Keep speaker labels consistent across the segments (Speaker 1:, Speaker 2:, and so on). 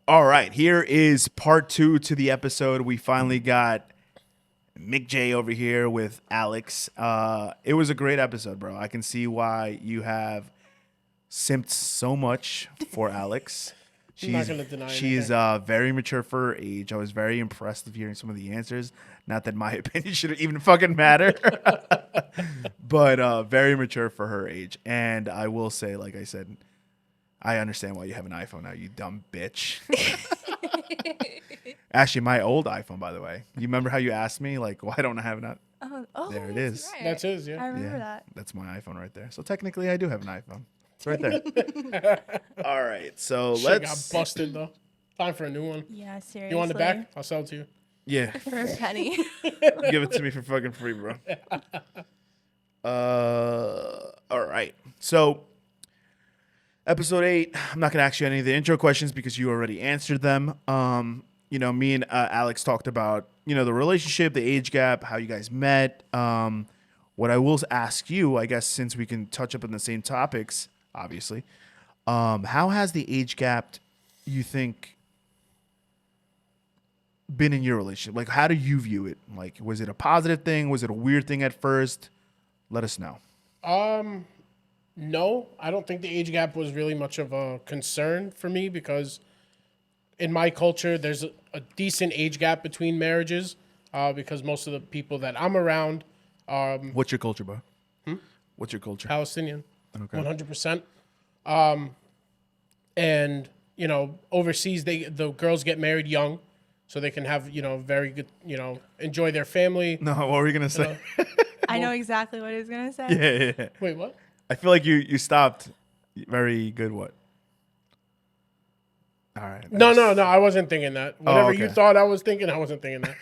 Speaker 1: All right, here is part 2 to the episode. We finally got Mick J over here with Alex. It was a great episode, bro. I can see why you have simped so much for Alex.
Speaker 2: I'm not going to deny
Speaker 1: She's
Speaker 2: anything.
Speaker 1: very mature for her age. I was very impressed with hearing some of the answers. Not that my opinion should even fucking matter, but very mature for her age. And I will say, like I said, I understand why you have an iPhone now, you dumb bitch. Actually, my old iPhone, by the way. You remember how you asked me, like, why don't I have an
Speaker 3: Oh,
Speaker 1: There it
Speaker 3: that's
Speaker 1: is.
Speaker 3: right.
Speaker 2: That's his,
Speaker 3: I
Speaker 2: yeah.
Speaker 3: remember that.
Speaker 1: That's my iPhone right there. So technically, I do have an iPhone. It's right there. All right, so
Speaker 2: Shit
Speaker 1: let's.
Speaker 2: got busted, though. Time for a new one.
Speaker 3: Yeah, seriously.
Speaker 2: You want it back? I'll sell it to you.
Speaker 1: Yeah,
Speaker 3: For a penny.
Speaker 1: give it to me for fucking free, bro. All right. So, episode 8. I'm not gonna ask you any of the intro questions because you already answered them. Me and Alex talked about the relationship, the age gap, how you guys met. What I will ask you, I guess, since we can touch up on the same topics, obviously, how has the age gap, you think, been in your relationship? Like, how do you view it? Like, was it a positive thing? Was it a weird thing at first? Let us know.
Speaker 2: No, I don't think the age gap was really much of a concern for me because in my culture, there's a decent age gap between marriages because most of the people that I'm around
Speaker 1: What's your culture, bro? What's your culture?
Speaker 2: Palestinian,
Speaker 1: Okay.
Speaker 2: 100%. And overseas, the girls get married young, so they can have very good enjoy their family.
Speaker 1: No, what were you gonna say?
Speaker 3: I know exactly what he's going to say.
Speaker 1: Yeah.
Speaker 2: Wait, what?
Speaker 1: I feel like you stopped. Very good. What? All right.
Speaker 2: No, I wasn't thinking that. Whatever you
Speaker 1: okay.
Speaker 2: thought I was thinking, I wasn't thinking that.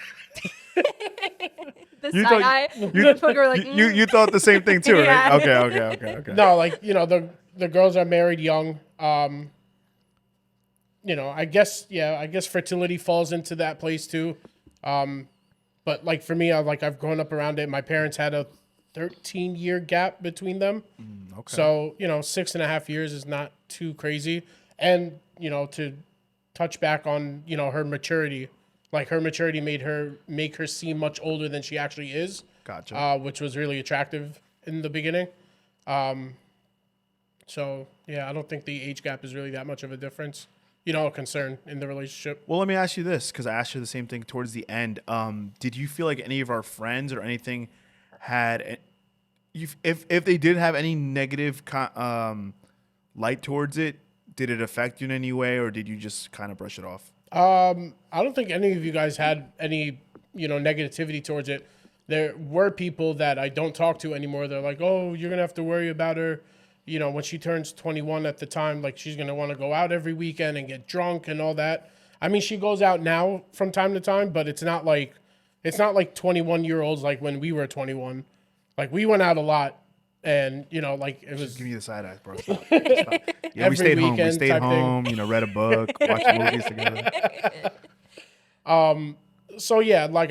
Speaker 3: The
Speaker 1: You
Speaker 3: side
Speaker 1: thought-
Speaker 3: eye.
Speaker 1: you-
Speaker 3: the fucker were like,
Speaker 1: You thought the same thing too, right?
Speaker 3: Yeah.
Speaker 1: Okay.
Speaker 2: No, like the girls are married young. I guess fertility falls into that place too. But like for me, I've grown up around it. My parents had a 13-year gap between them.
Speaker 1: Okay.
Speaker 2: So, 6.5 years is not too crazy. And, to touch back on, her maturity, like her maturity make her seem much older than she actually is.
Speaker 1: Gotcha.
Speaker 2: Which was really attractive in the beginning. So yeah, I don't think the age gap is really that much of a difference, a concern in the relationship.
Speaker 1: Well, let me ask you this, because I asked you the same thing towards the end. Did you feel like any of our friends or anything had, if they did have any negative light towards it, did it affect you in any way, or did you just kind of brush it off?
Speaker 2: I don't think any of you guys had any, negativity towards it. There were people that I don't talk to anymore. They're like, oh, you're going to have to worry about her. When she turns 21 at the time, like she's going to want to go out every weekend and get drunk and all that. I mean, she goes out now from time to time, but it's not like 21-year-olds like when we were 21. Like we went out a lot and, like it was
Speaker 1: Just give me the side eyes, bro. Stop. Stop. Yeah, we
Speaker 2: Every
Speaker 1: stayed home. We
Speaker 2: weekend
Speaker 1: stayed
Speaker 2: type
Speaker 1: home, read a book, watched movies together.
Speaker 2: so yeah, like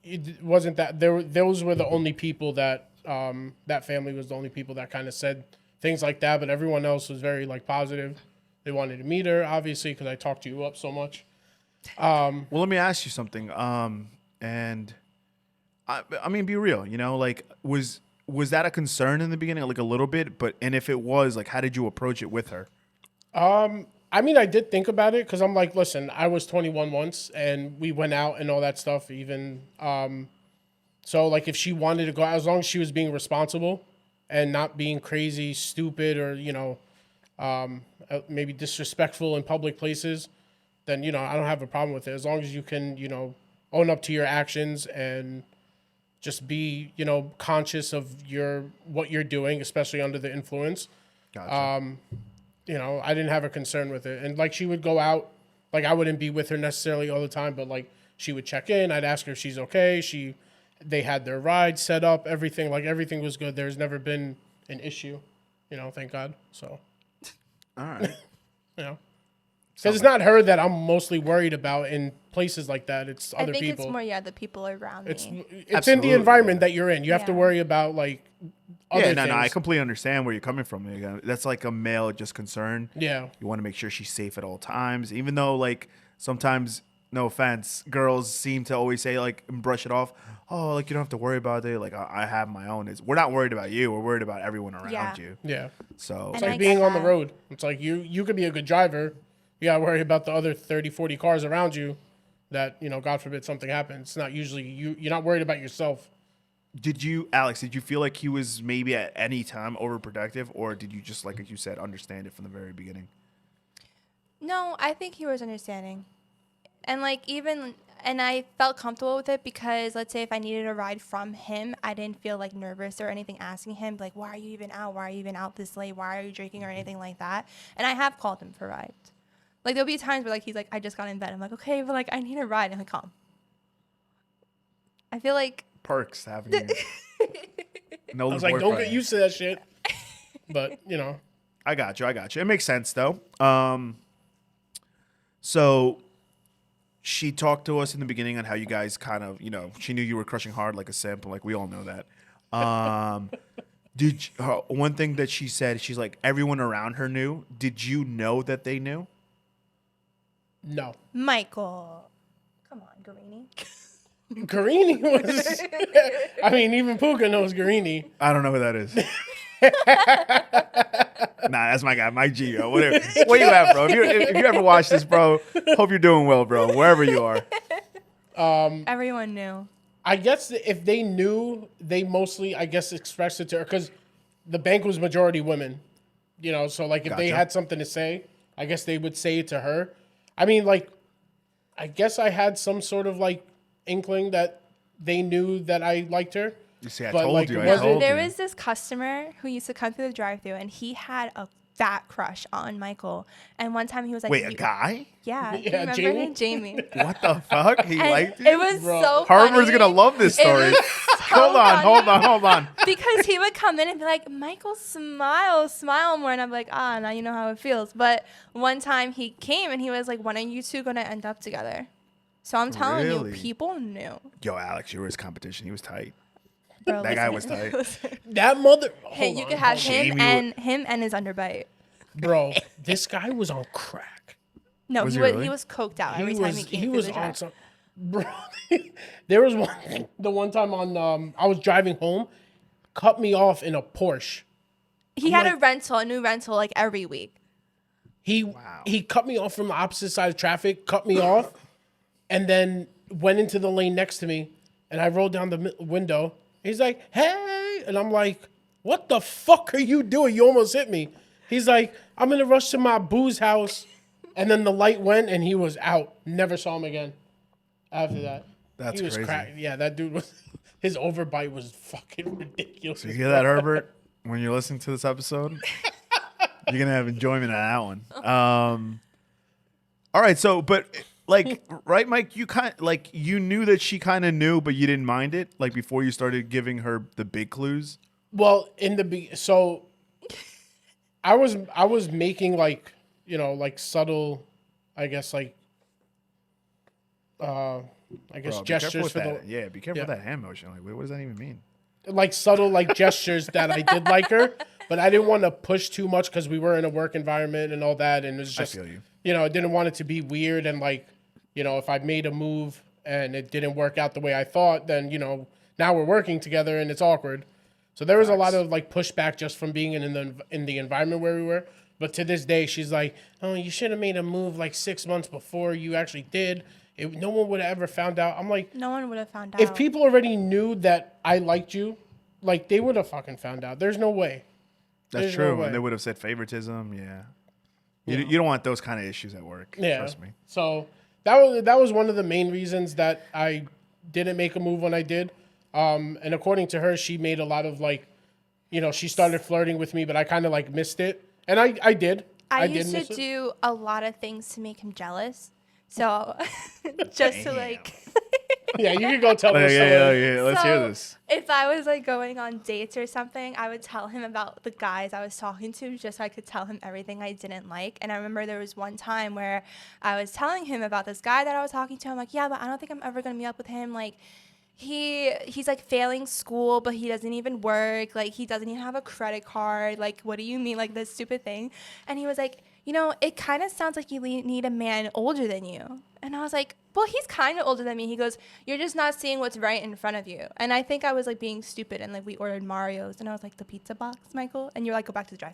Speaker 2: it wasn't that those were the only people that that family was the only people that kind of said things like that, but everyone else was very like positive. They wanted to meet her, obviously, because I talked you up so much.
Speaker 1: Well, let me ask you something. And I mean, be real. Like was that a concern in the beginning, like a little bit? And if it was, like, how did you approach it with her?
Speaker 2: I mean, I did think about it because I'm like, listen, I was 21 once and we went out and all that stuff. Even so, like, if she wanted to go out, as long as she was being responsible and not being crazy, stupid, or maybe disrespectful in public places, then I don't have a problem with it. As long as you can own up to your actions and just be conscious of what you're doing, especially under the influence.
Speaker 1: Gotcha.
Speaker 2: I didn't have a concern with it. And like she would go out, like I wouldn't be with her necessarily all the time, but like she would check in. I'd ask her if she's okay. They had their ride set up, everything was good. There's never been an issue, thank God. So,
Speaker 1: All right.
Speaker 2: Because it's not her that I'm mostly worried about in places like that. It's other
Speaker 3: I think
Speaker 2: people.
Speaker 3: it's more the people around
Speaker 2: It's
Speaker 3: me.
Speaker 2: in the environment that you're in. You have to
Speaker 3: Yeah.
Speaker 2: worry about like other
Speaker 1: Yeah, no,
Speaker 2: things.
Speaker 1: I completely understand where you're coming from. Again, that's like a male just concern.
Speaker 2: Yeah.
Speaker 1: You want to make sure she's safe at all times, even though like sometimes, no offense, girls seem to always say like and brush it off. Oh, like you don't have to worry about it. Like I have my own. We're not worried about you. We're worried about everyone around
Speaker 3: Yeah.
Speaker 1: you.
Speaker 2: Yeah.
Speaker 1: So
Speaker 3: And
Speaker 2: It's
Speaker 3: I
Speaker 2: like being
Speaker 3: get
Speaker 2: on the
Speaker 3: that.
Speaker 2: road. It's like you could be a good driver. You got to worry about the other 30, 40 cars around you that, God forbid something happens. It's not usually you're not worried about yourself.
Speaker 1: Alex, did you feel like he was maybe at any time overprotective, or did you just, like you said, understand it from the very beginning?
Speaker 3: No, I think he was understanding. And and I felt comfortable with it because let's say if I needed a ride from him, I didn't feel like nervous or anything asking him like, why are you even out? Why are you even out this late? Why are you drinking or anything like that? And I have called him for rides. Like there'll be times where like he's like, I just got in bed. I'm like, okay, but like I need a ride. I'm like, calm. I feel like
Speaker 1: Perks having you. No,
Speaker 2: I was like, don't get used to that shit. But,
Speaker 1: I got you. It makes sense though. So she talked to us in the beginning on how you guys kind of, she knew you were crushing hard like a simp, like we all know that. One thing that she said, she's like, everyone around her knew. Did you know that they knew?
Speaker 2: no.
Speaker 3: Michael. Come on, Garini.
Speaker 2: Garini was. I mean, even Puka knows Garini.
Speaker 1: I don't know who that is. Nah, that's my guy, Mike G. Yo. Where you at, bro? If you ever watch this, bro, hope you're doing well, bro. Wherever you are.
Speaker 3: Everyone knew.
Speaker 2: I guess if they knew, they mostly, I guess, expressed it to her because the bank was majority women. So like if they
Speaker 1: Gotcha.
Speaker 2: had something to say, I guess they would say it to her. I mean, like, I guess I had some sort of like inkling that they knew that I liked her.
Speaker 1: You see, I
Speaker 2: But,
Speaker 1: told
Speaker 2: like,
Speaker 1: you.
Speaker 2: it
Speaker 1: I
Speaker 2: wasn't-
Speaker 1: told
Speaker 3: There
Speaker 1: you.
Speaker 3: was this customer who used to come through the drive-thru, and he had a fat crush on Michael. And one time he was like,
Speaker 1: Wait, a guy?
Speaker 3: Yeah,
Speaker 2: Yeah,
Speaker 3: you remember
Speaker 2: Jamie?
Speaker 3: him, Jamie.
Speaker 1: What the fuck? He
Speaker 3: And
Speaker 1: liked you?
Speaker 3: it was
Speaker 2: Bro.
Speaker 3: so
Speaker 1: Harvard's
Speaker 3: funny.
Speaker 1: gonna love this
Speaker 3: It
Speaker 1: story.
Speaker 3: was so
Speaker 1: Hold on.
Speaker 3: Because he would come in and be like, Michael, smile more. And I'm like, now you know how it feels. But one time he came and he was like, when are you two going to end up together? So I'm telling
Speaker 1: Really?
Speaker 3: you, people knew.
Speaker 1: Yo, Alex, you were his competition. He was tight.
Speaker 3: Bro,
Speaker 1: That guy
Speaker 3: listen,
Speaker 1: was tight.
Speaker 3: listen.
Speaker 2: That mother.
Speaker 3: Hey,
Speaker 2: hold
Speaker 3: you
Speaker 2: on,
Speaker 3: could have
Speaker 2: hold on.
Speaker 3: him and his underbite.
Speaker 2: Bro, this guy was on crack.
Speaker 3: No,
Speaker 1: Was
Speaker 3: he
Speaker 1: he
Speaker 3: was
Speaker 1: really?
Speaker 3: he was coked out every time he came
Speaker 2: he
Speaker 3: through
Speaker 2: was
Speaker 3: the
Speaker 2: on
Speaker 3: drive.
Speaker 2: some. Bro, there was the one time on I was driving home, cut me off in a Porsche.
Speaker 3: He had
Speaker 2: like-
Speaker 3: a new rental like every week.
Speaker 2: He cut me off from the opposite side of traffic, cut me off, and then went into the lane next to me, and I rolled down the window. He's like, "Hey," and I'm like, "What the fuck are you doing? You almost hit me." He's like, "I'm gonna rush to my boo's house," and then the light went, and he was out. Never saw him again after that.
Speaker 1: That's
Speaker 2: he was
Speaker 1: crazy.
Speaker 2: Yeah, that dude was. His overbite was fucking ridiculous.
Speaker 1: You hear that, Herbert? When you're listening to this episode, you're gonna have enjoyment on that one. All right, so but like, right, Mike, you knew that she kind of knew, but you didn't mind it, like before you started giving her the big clues.
Speaker 2: Well, so I was making like subtle, I guess
Speaker 1: Bro, be careful
Speaker 2: gestures
Speaker 1: with
Speaker 2: for
Speaker 1: that.
Speaker 2: the
Speaker 1: Yeah, be careful
Speaker 2: Yeah.
Speaker 1: with that hand motion. Like, wait, what does that even mean?
Speaker 2: like subtle like gestures that I did like her, but I didn't want to push too much because we were in a work environment and all that, and it was just
Speaker 1: feel you.
Speaker 2: I didn't want it to be weird and like if I made a move and it didn't work out the way I thought, then now we're working together and it's awkward. So there was a lot of like pushback just from being in the environment where we were. But to this day, she's like, "Oh, you should have made a move like 6 months before you actually did. No one would have ever found out." I'm like,
Speaker 3: No one would have found out.
Speaker 2: if people already knew that I liked you, like they would have fucking found out. There's no way.
Speaker 1: That's
Speaker 2: There's no
Speaker 1: true.
Speaker 2: way.
Speaker 1: And they would have said favoritism. Yeah. You don't want those kind of issues at work.
Speaker 2: Yeah.
Speaker 1: Trust me.
Speaker 2: So that was one of the main reasons that I didn't make a move when I did. And according to her, she made a lot of like, she started flirting with me, but I kind of like missed it. And I did.
Speaker 3: I
Speaker 2: did
Speaker 3: used
Speaker 2: miss
Speaker 3: to
Speaker 2: it.
Speaker 3: do a lot of things to make him jealous. So just to like
Speaker 2: Yeah, you can go tell
Speaker 1: Yeah,
Speaker 2: us.
Speaker 1: yeah. Let's hear
Speaker 3: So,
Speaker 1: this.
Speaker 3: if I was like going on dates or something, I would tell him about the guys I was talking to just so I could tell him everything I didn't like. And I remember there was one time where I was telling him about this guy that I was talking to. I'm like, yeah, but I don't think I'm ever going to meet up with him. Like, he's like failing school, but he doesn't even work. Like, he doesn't even have a credit card. Like, what do you mean? Like, this stupid thing. And he was like, it kind of sounds like you need a man older than you. And I was like, well, he's kind of older than me. He goes, you're just not seeing what's right in front of you. And I think I was like being stupid, and like we ordered Mario's, and I was like, the pizza box, Michael? And you're like, go back to the drive.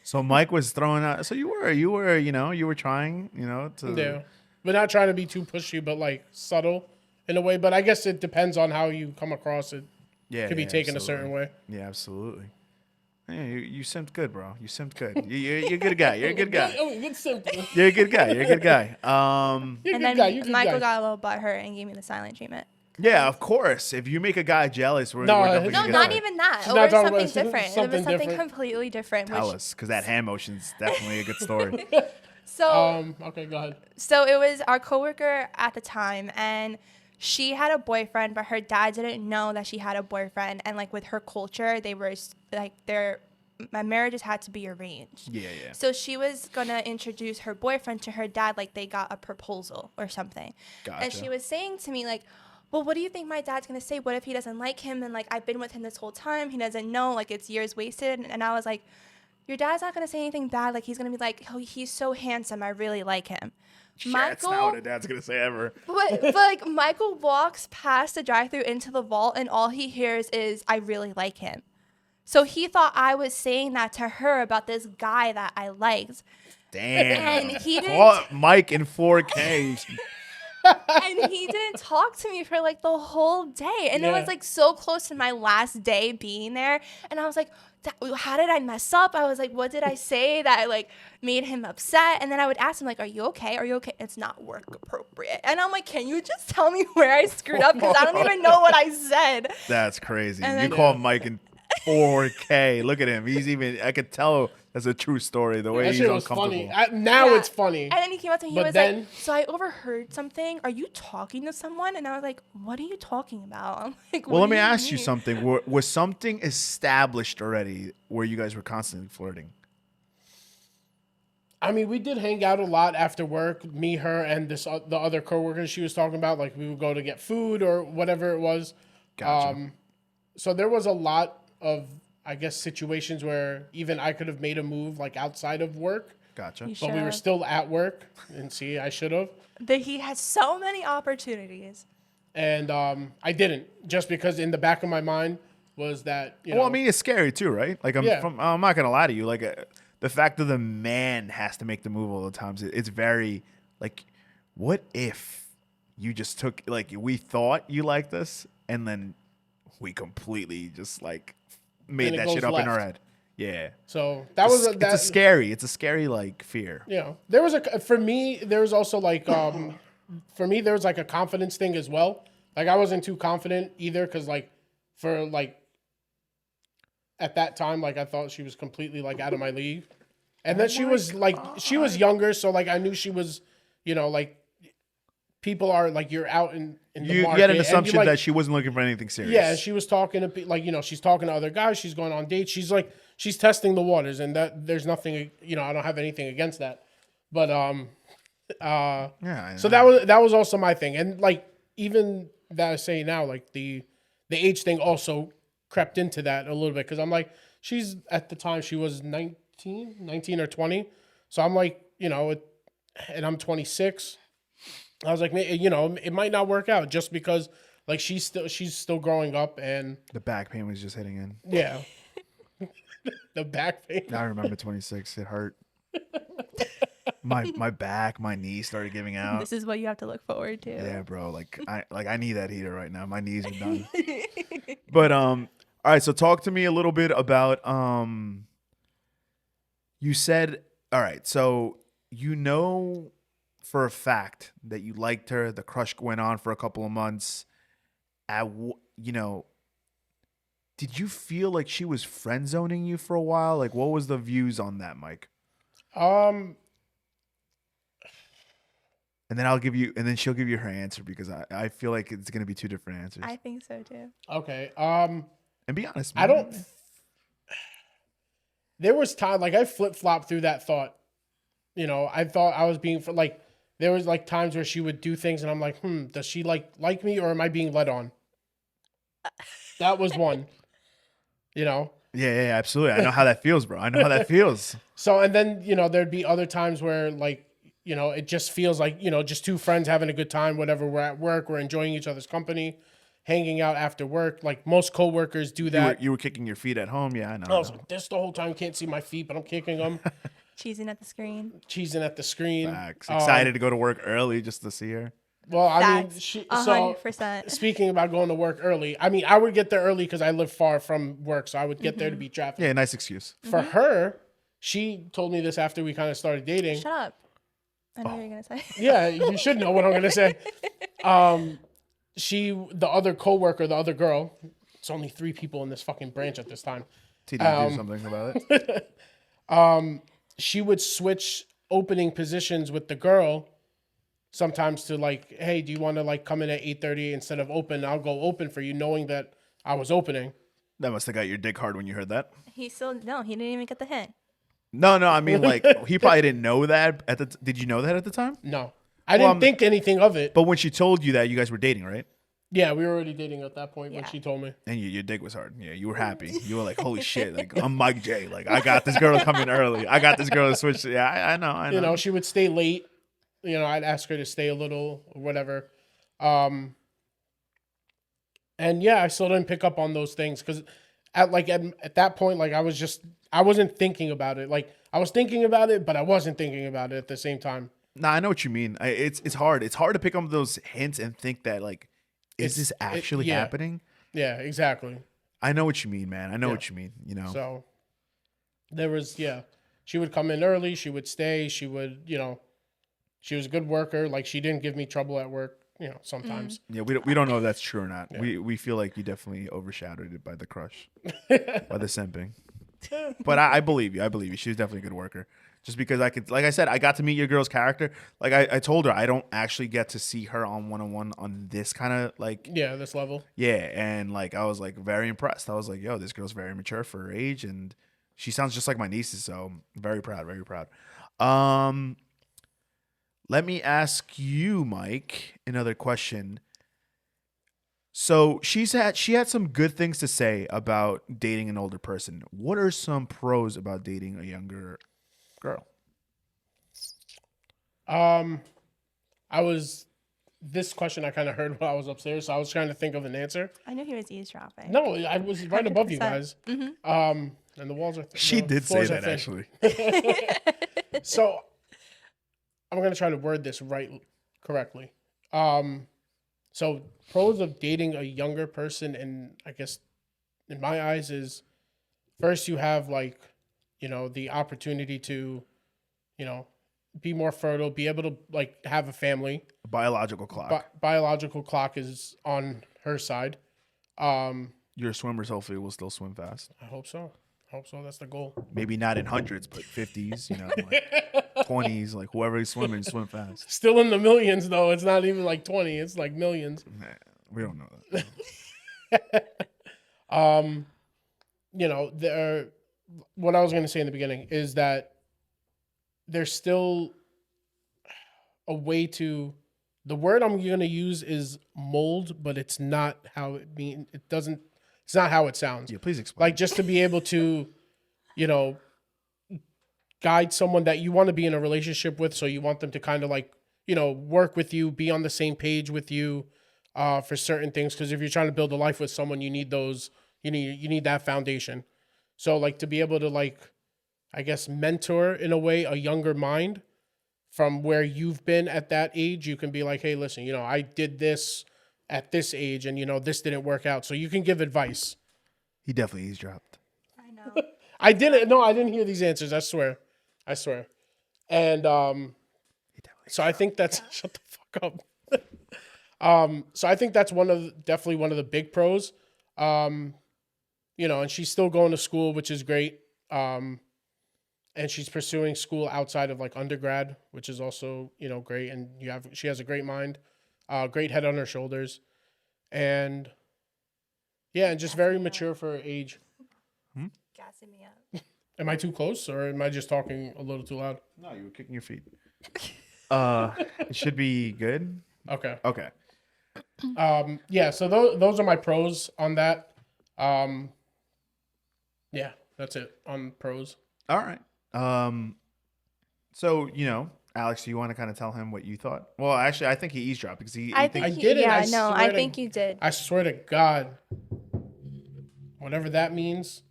Speaker 1: So Mike was throwing out. So you were trying, to.
Speaker 2: Yeah. We're not trying to be too pushy, but like subtle in a way. But I guess it depends on how you come across it.
Speaker 1: Yeah,
Speaker 2: Could be taken a certain way.
Speaker 1: Yeah, absolutely. Yeah, you simped good, bro. You simped good. You're a good guy. You're a good guy.
Speaker 2: Oh, good simple.
Speaker 1: You're a good guy. You're a good guy.
Speaker 2: You're a
Speaker 3: And
Speaker 2: good
Speaker 3: then
Speaker 2: guy. You're a good
Speaker 3: Michael
Speaker 2: guy.
Speaker 3: got a little butthurt and gave me the silent treatment.
Speaker 1: Yeah, of course. If you make a guy jealous, we're
Speaker 2: No,
Speaker 1: definitely
Speaker 2: no,
Speaker 3: No,
Speaker 1: gonna
Speaker 3: not
Speaker 1: get
Speaker 3: even that.
Speaker 2: She's
Speaker 3: Over
Speaker 2: not talking
Speaker 3: something
Speaker 2: about
Speaker 3: different. It
Speaker 2: something
Speaker 3: was something
Speaker 2: different.
Speaker 3: completely different.
Speaker 1: Tell us, because that hand motion's definitely a good story.
Speaker 3: So
Speaker 2: Okay, go ahead.
Speaker 3: So it was our coworker at the time, and she had a boyfriend, but her dad didn't know that she had a boyfriend. And like with her culture, they were like my marriages had to be arranged.
Speaker 1: Yeah.
Speaker 3: So she was gonna introduce her boyfriend to her dad, like they got a proposal or something.
Speaker 1: Gotcha.
Speaker 3: And she was saying to me like, well, what do you think my dad's gonna say? What if he doesn't like him? And like I've been with him this whole time, he doesn't know, like it's years wasted. And I was like, your dad's not gonna say anything bad. Like he's gonna be like, oh, he's so handsome, I really like him.
Speaker 1: That's not what a dad's gonna say ever.
Speaker 3: But like Michael walks past the drive-thru into the vault, and all he hears is, I really like him. So he thought I was saying that to her about this guy that I liked.
Speaker 1: Damn.
Speaker 3: And he didn't.
Speaker 1: Call Mike in 4K.
Speaker 3: And he didn't talk to me for like the whole day. And it
Speaker 2: Yeah.
Speaker 3: was like so close to my last day being there. And I was like, how did I mess up? I was like, what did I say that like made him upset? And then I would ask him like, are you okay? Are you okay? It's not work appropriate. And I'm like, can you just tell me where I screwed up? Because I don't even know what I said.
Speaker 1: That's crazy.
Speaker 3: And
Speaker 1: You
Speaker 3: then-
Speaker 1: call Mike in 4K. Look at him. I could tell that's a true story. The way
Speaker 2: That
Speaker 1: he's
Speaker 2: shit was
Speaker 1: uncomfortable.
Speaker 2: funny. Now
Speaker 3: Yeah.
Speaker 2: it's funny.
Speaker 3: And then he came up to me, he
Speaker 2: But
Speaker 3: was
Speaker 2: then-
Speaker 3: like, so I overheard something. Are you talking to someone? And I was like, what are you talking about? I'm like,
Speaker 1: Well,
Speaker 3: what
Speaker 1: let
Speaker 3: do
Speaker 1: me ask you
Speaker 3: mean?
Speaker 1: something. Was something established already where you guys were constantly flirting?
Speaker 2: I mean, we did hang out a lot after work. Me, her, and the other coworkers she was talking about. Like we would go to get food or whatever it was.
Speaker 1: Gotcha.
Speaker 2: So there was a lot of, I guess, situations where even I could have made a move like outside of work,
Speaker 1: Gotcha.
Speaker 3: You
Speaker 2: but we were
Speaker 3: should've.
Speaker 2: still at work. And see, I should have.
Speaker 3: That he has so many opportunities.
Speaker 2: And I didn't, just because in the back of my mind was that, you know.
Speaker 1: Well, I mean, it's scary too, right? Like, I'm
Speaker 2: Yeah.
Speaker 1: not gonna lie to you. Like, the fact that the man has to make the move all the times, it's very like, what if you just took like we thought you liked us, and then we completely just like made
Speaker 2: And it
Speaker 1: that
Speaker 2: goes
Speaker 1: shit up in our
Speaker 2: left.
Speaker 1: head. Yeah,
Speaker 2: So that was
Speaker 1: it's a scary like fear.
Speaker 2: you know, there was for me, there was also like, for me, there was like a confidence thing as well. Like I wasn't too confident either. Cause like for like at that time, like I thought she was completely like out of my league. And then she was like, she was younger. So like, I knew she was, you know, like people are like, you're out in the
Speaker 1: You
Speaker 2: market.
Speaker 1: get an
Speaker 2: and you,
Speaker 1: assumption
Speaker 2: like,
Speaker 1: that she wasn't looking for anything serious.
Speaker 2: yeah, she was talking to like, you know, she's talking to other guys. She's going on dates. She's like, she's testing the waters, and that there's nothing, you know, I don't have anything against that. But
Speaker 1: yeah.
Speaker 2: so that was also my thing, and like even that I say now, like the age thing also crept into that a little bit because I'm like, she's at the time she was 19 or 20, so I'm like, you know, and I'm 26. I was like, you know, it might not work out just because like she's still growing up, and
Speaker 1: the back pain was just hitting in.
Speaker 2: yeah, the back pain.
Speaker 1: I remember 26. It hurt. My back, my knee started giving out.
Speaker 3: This is what you have to look forward to.
Speaker 1: Yeah, bro. Like I need that heater right now. My knees are done. But all right. So talk to me a little bit about You said, all right. So you know for a fact that you liked her. The crush went on for a couple of months. Did you feel like she was friend zoning you for a while? Like, what was the views on that, Mike? And then I'll give you, and then she'll give you her answer because I feel like it's gonna be two different answers.
Speaker 3: I think so too.
Speaker 2: Okay.
Speaker 1: And be honest, man.
Speaker 2: I don't. There was time like I flip flopped through that thought. You know, I thought I was being like. There was like times where she would do things, and I'm like, does she like me, or am I being led on? That was one. You know.
Speaker 1: Yeah, absolutely. I know how that feels, bro. I know how that feels.
Speaker 2: So, and then there'd be other times where like. It just feels like, just two friends having a good time, whatever. We're at work, we're enjoying each other's company, hanging out after work. Like most coworkers do that.
Speaker 1: You were kicking your feet at home. Yeah, I know.
Speaker 2: I was like, this the whole time, can't see my feet, but I'm kicking them.
Speaker 3: Cheesing at the screen.
Speaker 2: Cheesing at the screen.
Speaker 1: Facts. Excited to go to work early just to see her.
Speaker 2: Well, I mean,
Speaker 3: That's
Speaker 2: so
Speaker 3: 100%.
Speaker 2: speaking about going to work early, I mean, I would get there early because I live far from work, so I would get there to beat traffic.
Speaker 1: Yeah, nice excuse.
Speaker 2: For her, she told me this after we kind of started dating.
Speaker 3: Shut up. I know what you're going to say.
Speaker 2: Yeah, you should know what I'm going to say. The other coworker, the other girl, it's only 3 people in this fucking branch at this time.
Speaker 1: T didn't do something about it.
Speaker 2: She would switch opening positions with the girl sometimes to like, hey, do you want to like come in at 8:30 instead of open? I'll go open for you, knowing that I was opening.
Speaker 1: That must have got your dick hard when you heard that.
Speaker 3: He didn't even get the hint.
Speaker 1: No, I mean, like, he probably didn't know that did you know that at the time?
Speaker 2: No. I didn't think anything of it.
Speaker 1: But when she told you that, you guys were dating, right?
Speaker 2: Yeah, we were already dating at that point when
Speaker 3: Yeah.
Speaker 2: she told me.
Speaker 1: And your dick was hard. Yeah, you were happy. You were like, holy shit, like, I'm Mike J. Like, I got this girl coming early. I got this girl to switch. Yeah, I know.
Speaker 2: She would stay late. I'd ask her to stay a little or whatever. And yeah, I still didn't pick up on those things because at that point, like I wasn't thinking about it. Like I was thinking about it, but I wasn't thinking about it at the same time.
Speaker 1: Nah, I know what you mean. It's hard. It's hard to pick up those hints and think that, like, is this actually happening?
Speaker 2: Yeah, exactly.
Speaker 1: I know what you mean, man. I know what you mean,
Speaker 2: So there was, she would come in early. She would stay. She would, she was a good worker. Like she didn't give me trouble at work, sometimes.
Speaker 1: Yeah, we don't know if that's true or not.
Speaker 2: Yeah.
Speaker 1: We feel like you definitely overshadowed it by the crush, by the simping. But I believe you. I believe you. She was definitely a good worker. Just because like I said, I got to meet your girl's character. Like I told her, I don't actually get to see her on one-on-one on this kind of like.
Speaker 2: Yeah, this level.
Speaker 1: Yeah, and like I was like very impressed. I was like, yo, this girl's very mature for her age, and she sounds just like my nieces. So very proud, very proud. Let me ask you, Mike, another question. So she had some good things to say about dating an older person. What are some pros about dating a younger girl?
Speaker 2: This question I kind of heard while I was upstairs, so I was trying to think of an answer.
Speaker 3: I knew he was eavesdropping.
Speaker 2: No, I was right above you
Speaker 3: 100%.
Speaker 2: guys. And the walls are.
Speaker 1: She did say that actually.
Speaker 2: So I'm gonna try to word this correctly. So pros of dating a younger person, and I guess in my eyes is first you have like, the opportunity to, be more fertile, be able to like have a family.
Speaker 1: Biological clock.
Speaker 2: Biological clock is on her side.
Speaker 1: Your swimmers hopefully will still swim fast.
Speaker 2: I hope so. That's the goal.
Speaker 1: Maybe not in hundreds, but 50s, like 20s, like whoever is swimming, swim fast.
Speaker 2: Still in the millions though. It's not even like 20. It's like millions.
Speaker 1: Nah, we don't know that.
Speaker 2: What I was going to say in the beginning is that there's still a way to, the word I'm going to use is mold, but it's not how it's not how it sounds.
Speaker 1: Yeah, please explain.
Speaker 2: Like just to be able to, guide someone that you want to be in a relationship with. So you want them to kind of like, work with you, be on the same page with you, for certain things. Cause if you're trying to build a life with someone, you need you need that foundation. So like to be able to like, I guess, mentor in a way, a younger mind from where you've been at that age, you can be like, hey, listen, I did this at this age and, this didn't work out. So you can give advice.
Speaker 1: He definitely eavesdropped.
Speaker 3: I know.
Speaker 2: I didn't hear these answers. I swear. And so I think that's, shut the fuck up. So I think that's definitely one of the big pros. And she's still going to school, which is great. and she's pursuing school outside of like undergrad, which is also, great. And she has a great mind, great head on her shoulders, and yeah, and just very mature for her age.
Speaker 3: Gassing me up.
Speaker 2: Am I too close, or am I just talking a little too loud?
Speaker 1: No, you were kicking your feet. It should be good.
Speaker 2: Okay.
Speaker 1: Okay.
Speaker 2: Yeah. So those are my pros on that. Yeah, that's it on pros.
Speaker 1: All right. So Alex, do you want to kind of tell him what you thought? Well, actually, I think he eavesdropped because he
Speaker 3: I
Speaker 1: thinks
Speaker 3: think
Speaker 2: I did it.
Speaker 3: yeah,
Speaker 2: I
Speaker 3: no,
Speaker 2: swear
Speaker 3: I
Speaker 2: to-
Speaker 3: think you did.
Speaker 2: I swear to God, whatever that means.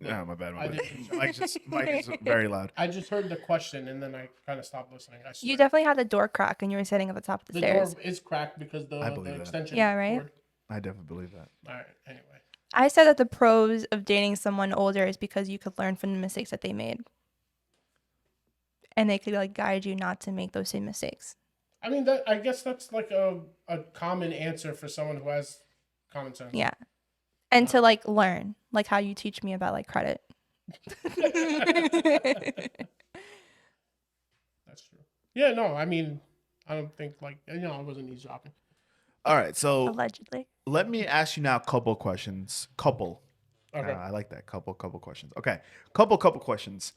Speaker 1: Oh, my bad.
Speaker 2: I
Speaker 1: My bad.
Speaker 2: didn't.
Speaker 1: Mike is very loud.
Speaker 2: I just heard the question and then I kind of stopped listening. I swear.
Speaker 3: You definitely had the door crack and you were sitting at the top of the
Speaker 2: The
Speaker 3: stairs.
Speaker 2: door is cracked because
Speaker 1: I
Speaker 2: the
Speaker 1: believe that.
Speaker 2: extension.
Speaker 3: Yeah, right?
Speaker 2: cord.
Speaker 1: I definitely believe that.
Speaker 2: All right. Anyway.
Speaker 3: I said that the pros of dating someone older is because you could learn from the mistakes that they made. And they could like guide you not to make those same mistakes.
Speaker 2: I mean, I guess that's like a common answer for someone who has common sense.
Speaker 3: Yeah. And to like learn, like how you teach me about like credit.
Speaker 2: That's true. Yeah, no, I mean, I don't think like, I wasn't eavesdropping.
Speaker 1: All right. So
Speaker 3: Allegedly.
Speaker 1: let me ask you now a couple questions. Couple.
Speaker 2: Okay.
Speaker 1: I like that. Couple questions. Okay. Couple questions.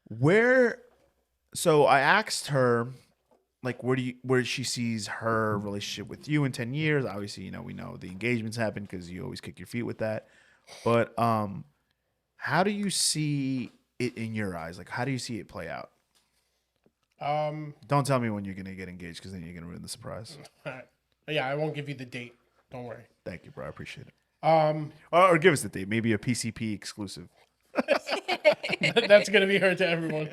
Speaker 1: Where? So I asked her, like, where she sees her relationship with you in 10 years. Obviously, we know the engagements happen because you always kick your feet with that. But how do you see it in your eyes? Like, how do you see it play out? Don't tell me when you're gonna get engaged because then you're gonna ruin the surprise.
Speaker 2: All right. Yeah, I won't give you the date. Don't worry.
Speaker 1: Thank you, bro. I appreciate it. Or give us the date. Maybe a PCP exclusive.
Speaker 2: That's gonna be heard to everyone.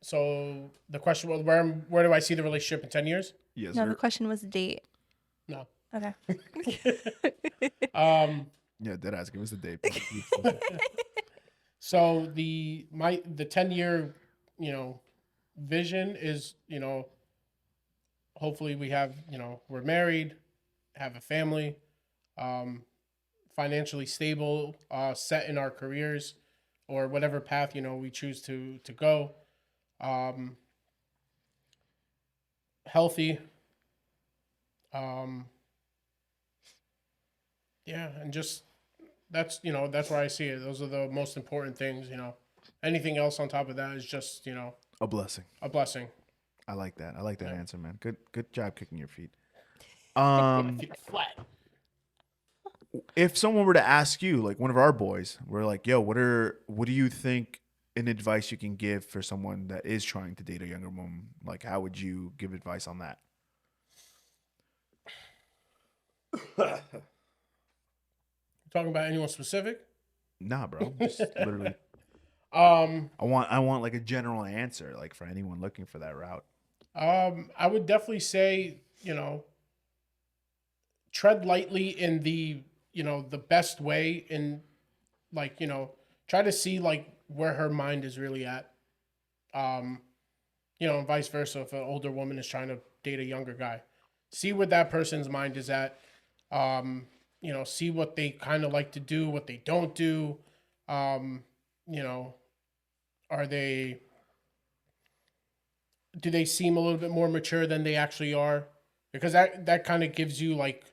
Speaker 2: So the question was, where do I see the relationship in 10 years?
Speaker 1: Yes,
Speaker 3: No,
Speaker 1: sir.
Speaker 3: the question was date.
Speaker 2: No.
Speaker 3: Okay.
Speaker 1: Yeah, deadass. Give us the date.
Speaker 2: So the 10-year, vision is, hopefully we have, we're married, have a family, financially stable, set in our careers or whatever path, we choose to go. Healthy. Yeah, and just that's where I see it. Those are the most important things. Anything else on top of that is just
Speaker 1: A blessing.
Speaker 2: a blessing.
Speaker 1: I like that. I like that answer, man. Good job kicking your feet.
Speaker 2: Flat.
Speaker 1: If someone were to ask you, like one of our boys, we're like, yo, what do you think an advice you can give for someone that is trying to date a younger woman? Like, how would you give advice on that?
Speaker 2: Talking about anyone specific?
Speaker 1: Nah, bro. Just literally.
Speaker 2: I
Speaker 1: I want like a general answer, like for anyone looking for that route.
Speaker 2: would definitely say, tread lightly in the best way, in like, try to see like where her mind is really at. And vice versa. If an older woman is trying to date a younger guy, see where that person's mind is at. See what they kind of like to do, what they don't do. Do they seem a little bit more mature than they actually are? Because that kind of gives you like,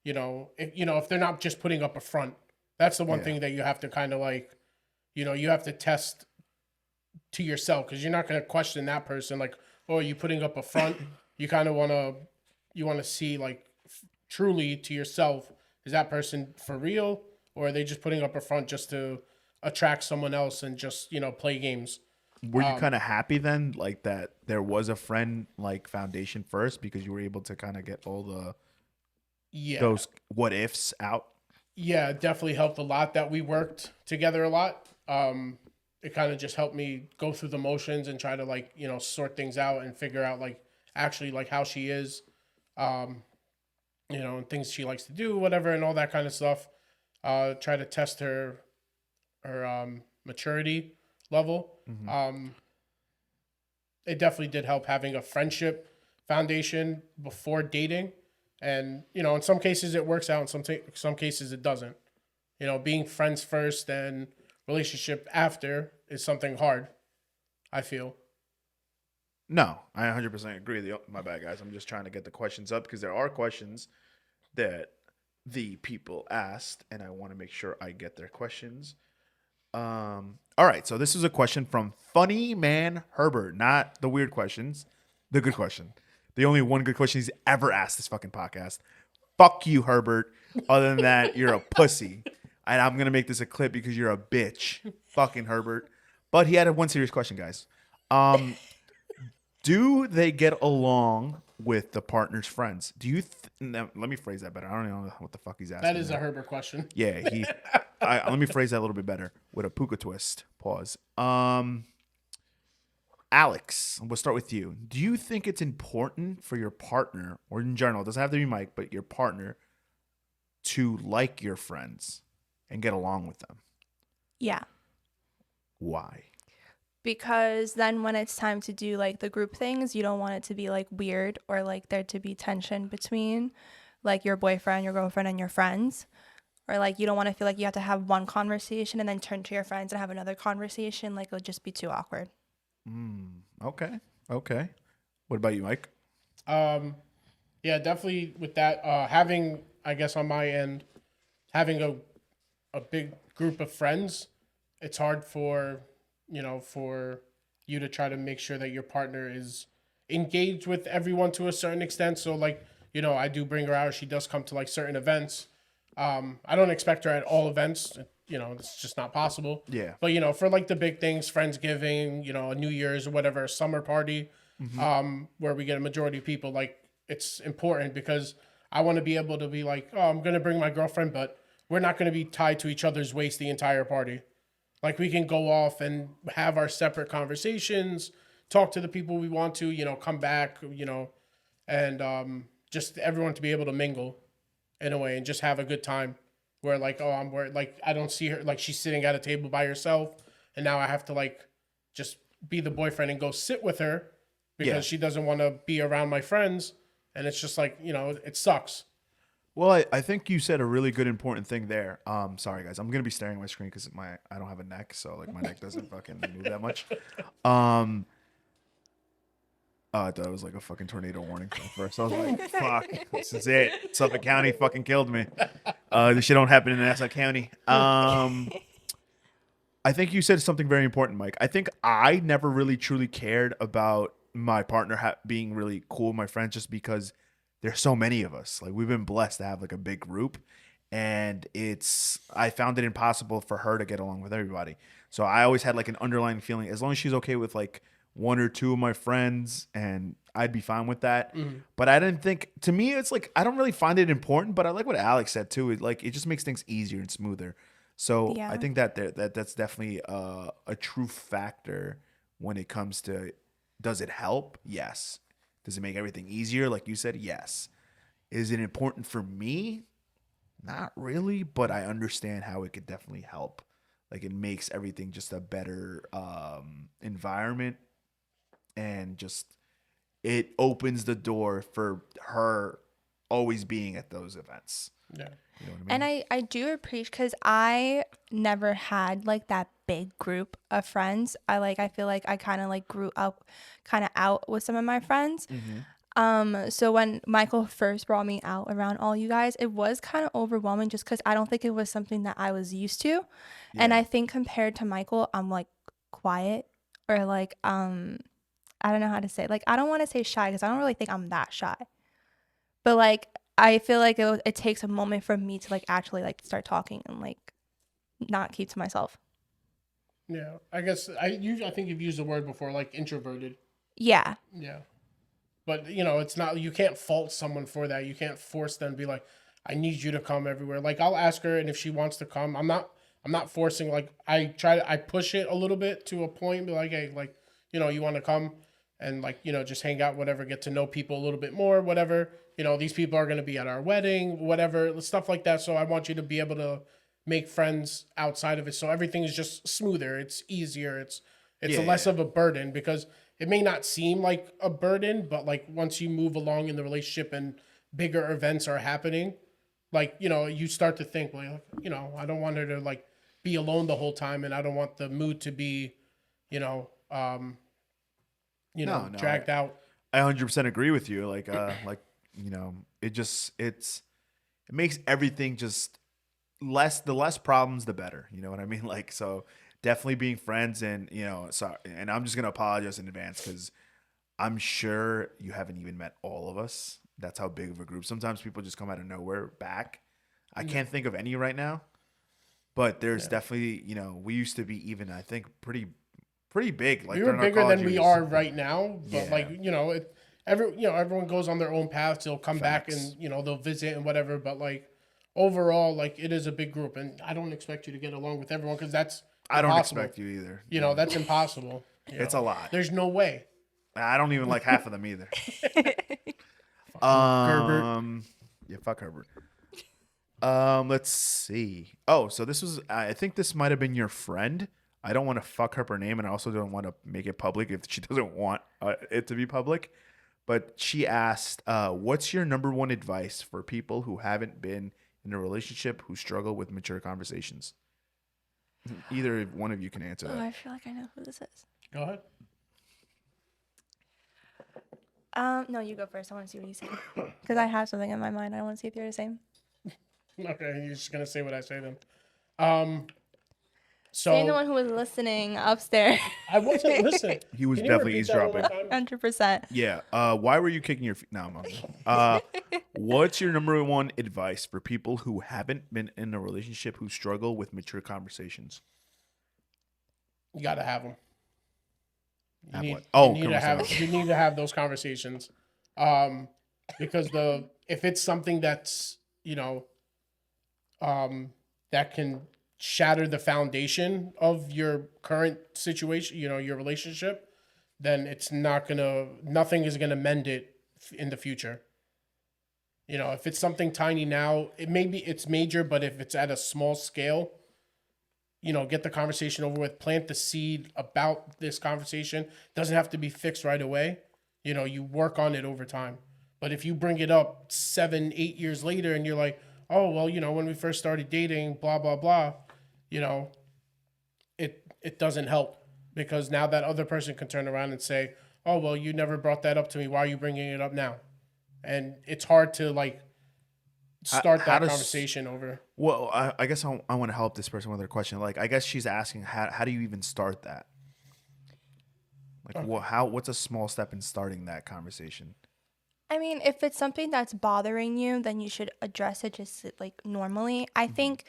Speaker 2: if they're not just putting up a front, that's the one thing that you have to kind of like, you have to test to yourself, because you're not going to question that person like, oh, are you putting up a front? You kind of want to see like truly to yourself, is that person for real, or are they just putting up a front just to attract someone else and just play games?
Speaker 1: Were you kind of happy then, like that there was a friend like foundation first, because you were able to kind of get all the those what ifs out?
Speaker 2: Yeah, it definitely helped a lot that we worked together a lot. It kind of just helped me go through the motions and try to like, sort things out and figure out like actually like how she is, and things she likes to do, whatever, and all that kind of stuff. Try to test her maturity level. It definitely did help having a friendship foundation before dating, And, you know, in some cases it works out, in some cases it doesn't. You know, being friends first and relationship after is something hard, I feel.
Speaker 1: No, I 100% agree. My bad, guys. I'm just trying to get the questions up because there are questions that the people asked, and I want to make sure I get their questions. All right, so this is a question from Funny Man Herbert, not the weird questions, the good question. The only one good question he's ever asked this fucking podcast. Fuck you, Herbert. Other than that, you're a pussy. And I'm going to make this a clip because you're a bitch. Fucking Herbert. But he had one serious question, guys. Do they get along with the partner's friends? Do you? No, let me phrase that better. I don't know what the fuck he's asking.
Speaker 2: That is a Herbert question.
Speaker 1: Yeah, let me phrase that a little bit better with a puka twist. Pause. Alex, we'll start with you. Do you think it's important for your partner, or in general, it doesn't have to be Mike, but your partner, to like your friends and get along with them?
Speaker 3: Yeah.
Speaker 1: Why?
Speaker 3: Because then when it's time to do like the group things, you don't want it to be like weird or like there to be tension between like your boyfriend, your girlfriend, and your friends. Or like you don't want to feel like you have to have one conversation and then turn to your friends and have another conversation. Like it'll just be too awkward.
Speaker 1: Okay. What about you, Mike?
Speaker 2: Yeah, definitely with that. Having, I guess on my end, having a big group of friends, it's hard for you to try to make sure that your partner is engaged with everyone to a certain extent. So like, you know, I do bring her out. She does come to like certain events. I don't expect her at all events. You know, it's just not possible.
Speaker 1: Yeah.
Speaker 2: But, you know, for like the big things, Friendsgiving, you know, a New Year's or whatever, a summer party, where we get a majority of people, like it's important because I want to be able to be like, oh, I'm going to bring my girlfriend, but we're not going to be tied to each other's waist the entire party. Like we can go off and have our separate conversations, talk to the people we want to, you know, come back, you know, and just everyone to be able to mingle in a way and just have a good time. Where like, oh, like I don't see her, like she's sitting at a table by herself, and now I have to like just be the boyfriend and go sit with her because she doesn't want to be around my friends, and it's just like, you know, it sucks.
Speaker 1: Well, I think you said a really good important thing there. Sorry guys, I'm gonna be staring at my screen because I don't have a neck, so like my neck doesn't fucking move that much. I thought it was like a fucking tornado warning at first. I was like, fuck, this is it. Suffolk County fucking killed me. This shit don't happen in Nassau County. I think you said something very important, Mike. I think I never really truly cared about my partner being really cool with my friends just because there's so many of us. Like we've been blessed to have like a big group, and I found it impossible for her to get along with everybody. So I always had like an underlying feeling, as long as she's okay with like one or two of my friends, and I'd be fine with that. But I didn't think, to me, it's like, I don't really find it important, but I like what Alex said too. It just makes things easier and smoother. So
Speaker 3: Yeah.
Speaker 1: I think that's definitely a true factor when it comes to, does it help? Yes. Does it make everything easier? Like you said, yes. Is it important for me? Not really, but I understand how it could definitely help. Like it makes everything just a better environment, and just it opens the door for her always being at those events.
Speaker 2: Yeah.
Speaker 1: You know what I mean?
Speaker 3: And I do appreciate, because I never had like that big group of friends. I feel like I kind of like grew up kind of out with some of my friends. So when Michael first brought me out around all you guys, it was kind of overwhelming just because I don't think it was something that I was used to. And I think compared to Michael, I'm like quiet, or like I don't know how to say it. Like I don't want to say shy because I don't really think I'm that shy. But like I feel like it takes a moment for me to like actually like start talking and like not keep to myself.
Speaker 2: Yeah. I guess I think you've used the word before, like introverted.
Speaker 3: Yeah.
Speaker 2: Yeah. But, you know, it's not, you can't fault someone for that. You can't force them to be like, I need you to come everywhere. Like I'll ask her, and if she wants to come, I'm not forcing. Like I push it a little bit to a point, be like, hey, like, you know, you want to come and like, you know, just hang out, whatever, get to know people a little bit more, whatever. You know, these people are going to be at our wedding, whatever, stuff like that. So I want you to be able to make friends outside of it. So everything is just smoother. It's easier. It's less of a burden, because it may not seem like a burden, but like once you move along in the relationship and bigger events are happening, like, you know, you start to think, well, you know, I don't want her to like be alone the whole time, and I don't want the mood to be, you know,
Speaker 1: No,
Speaker 2: dragged out.
Speaker 1: I 100% agree with you. Like, you know, it makes everything just the less problems, the better. You know what I mean? Like, so definitely being friends, and, you know, sorry, and I'm just going to apologize in advance because I'm sure you haven't even met all of us. That's how big of a group. Sometimes people just come out of nowhere back. I can't think of any right now, but there's definitely, you know, we used to be even, I think, pretty big. Like,
Speaker 2: We were
Speaker 1: during our
Speaker 2: bigger
Speaker 1: college
Speaker 2: than we
Speaker 1: years.
Speaker 2: are right now, but
Speaker 1: Yeah.
Speaker 2: like, you know, everyone goes on their own paths. They'll come back
Speaker 1: Facts.
Speaker 2: and, you know, they'll visit and whatever. But like overall, like it is a big group, and I don't expect you to get along with everyone because that's
Speaker 1: I don't
Speaker 2: impossible.
Speaker 1: expect you either.
Speaker 2: You know, that's impossible.
Speaker 1: It's a lot.
Speaker 2: There's no way.
Speaker 1: I don't even like half of them either.
Speaker 2: Herbert.
Speaker 1: Yeah, fuck Herbert. Let's see. Oh, so this was, I think this might have been your friend. I don't want to fuck up her name, and I also don't want to make it public if she doesn't want it to be public. But she asked, what's your number one advice for people who haven't been in a relationship who struggle with mature conversations? Either one of you can answer
Speaker 3: Oh,
Speaker 1: that.
Speaker 3: I feel like I know who this is.
Speaker 2: Go ahead.
Speaker 3: No, you go first. I want to see what you say because I have something in my mind. I want to see if you're the same.
Speaker 2: Okay, you're just gonna say what I say then.
Speaker 3: Saying the
Speaker 2: So
Speaker 3: one who was listening upstairs.
Speaker 2: I wasn't listening.
Speaker 1: He was
Speaker 2: Can you
Speaker 1: definitely
Speaker 2: repeat that one more
Speaker 1: eavesdropping.
Speaker 2: time?
Speaker 3: 100%.
Speaker 1: Yeah. Why were you kicking your feet? No, I'm what's your number one advice for people who haven't been in a relationship who struggle with mature conversations?
Speaker 2: You gotta have them.
Speaker 1: Have what? Oh,
Speaker 2: you need to have those conversations, because if it's something that's, you know, that can shatter the foundation of your current situation, you know, your relationship, then nothing is gonna mend it in the future. You know, if it's something tiny now, it's major, but if it's at a small scale, you know, get the conversation over with, plant the seed about this conversation. Doesn't have to be fixed right away. You know, you work on it over time. But if you bring it up 7, 8 years later and you're like, oh, well, you know, when we first started dating, blah, blah, blah, you know, it doesn't help, because now that other person can turn around and say, oh, well, you never brought that up to me. Why are you bringing it up now? And it's hard to like start that conversation over.
Speaker 1: Well, I guess I want to help this person with her question. Like, I guess she's asking, how do you even start that? Like, what's a small step in starting that conversation?
Speaker 3: I mean, if it's something that's bothering you, then you should address it just like normally. I think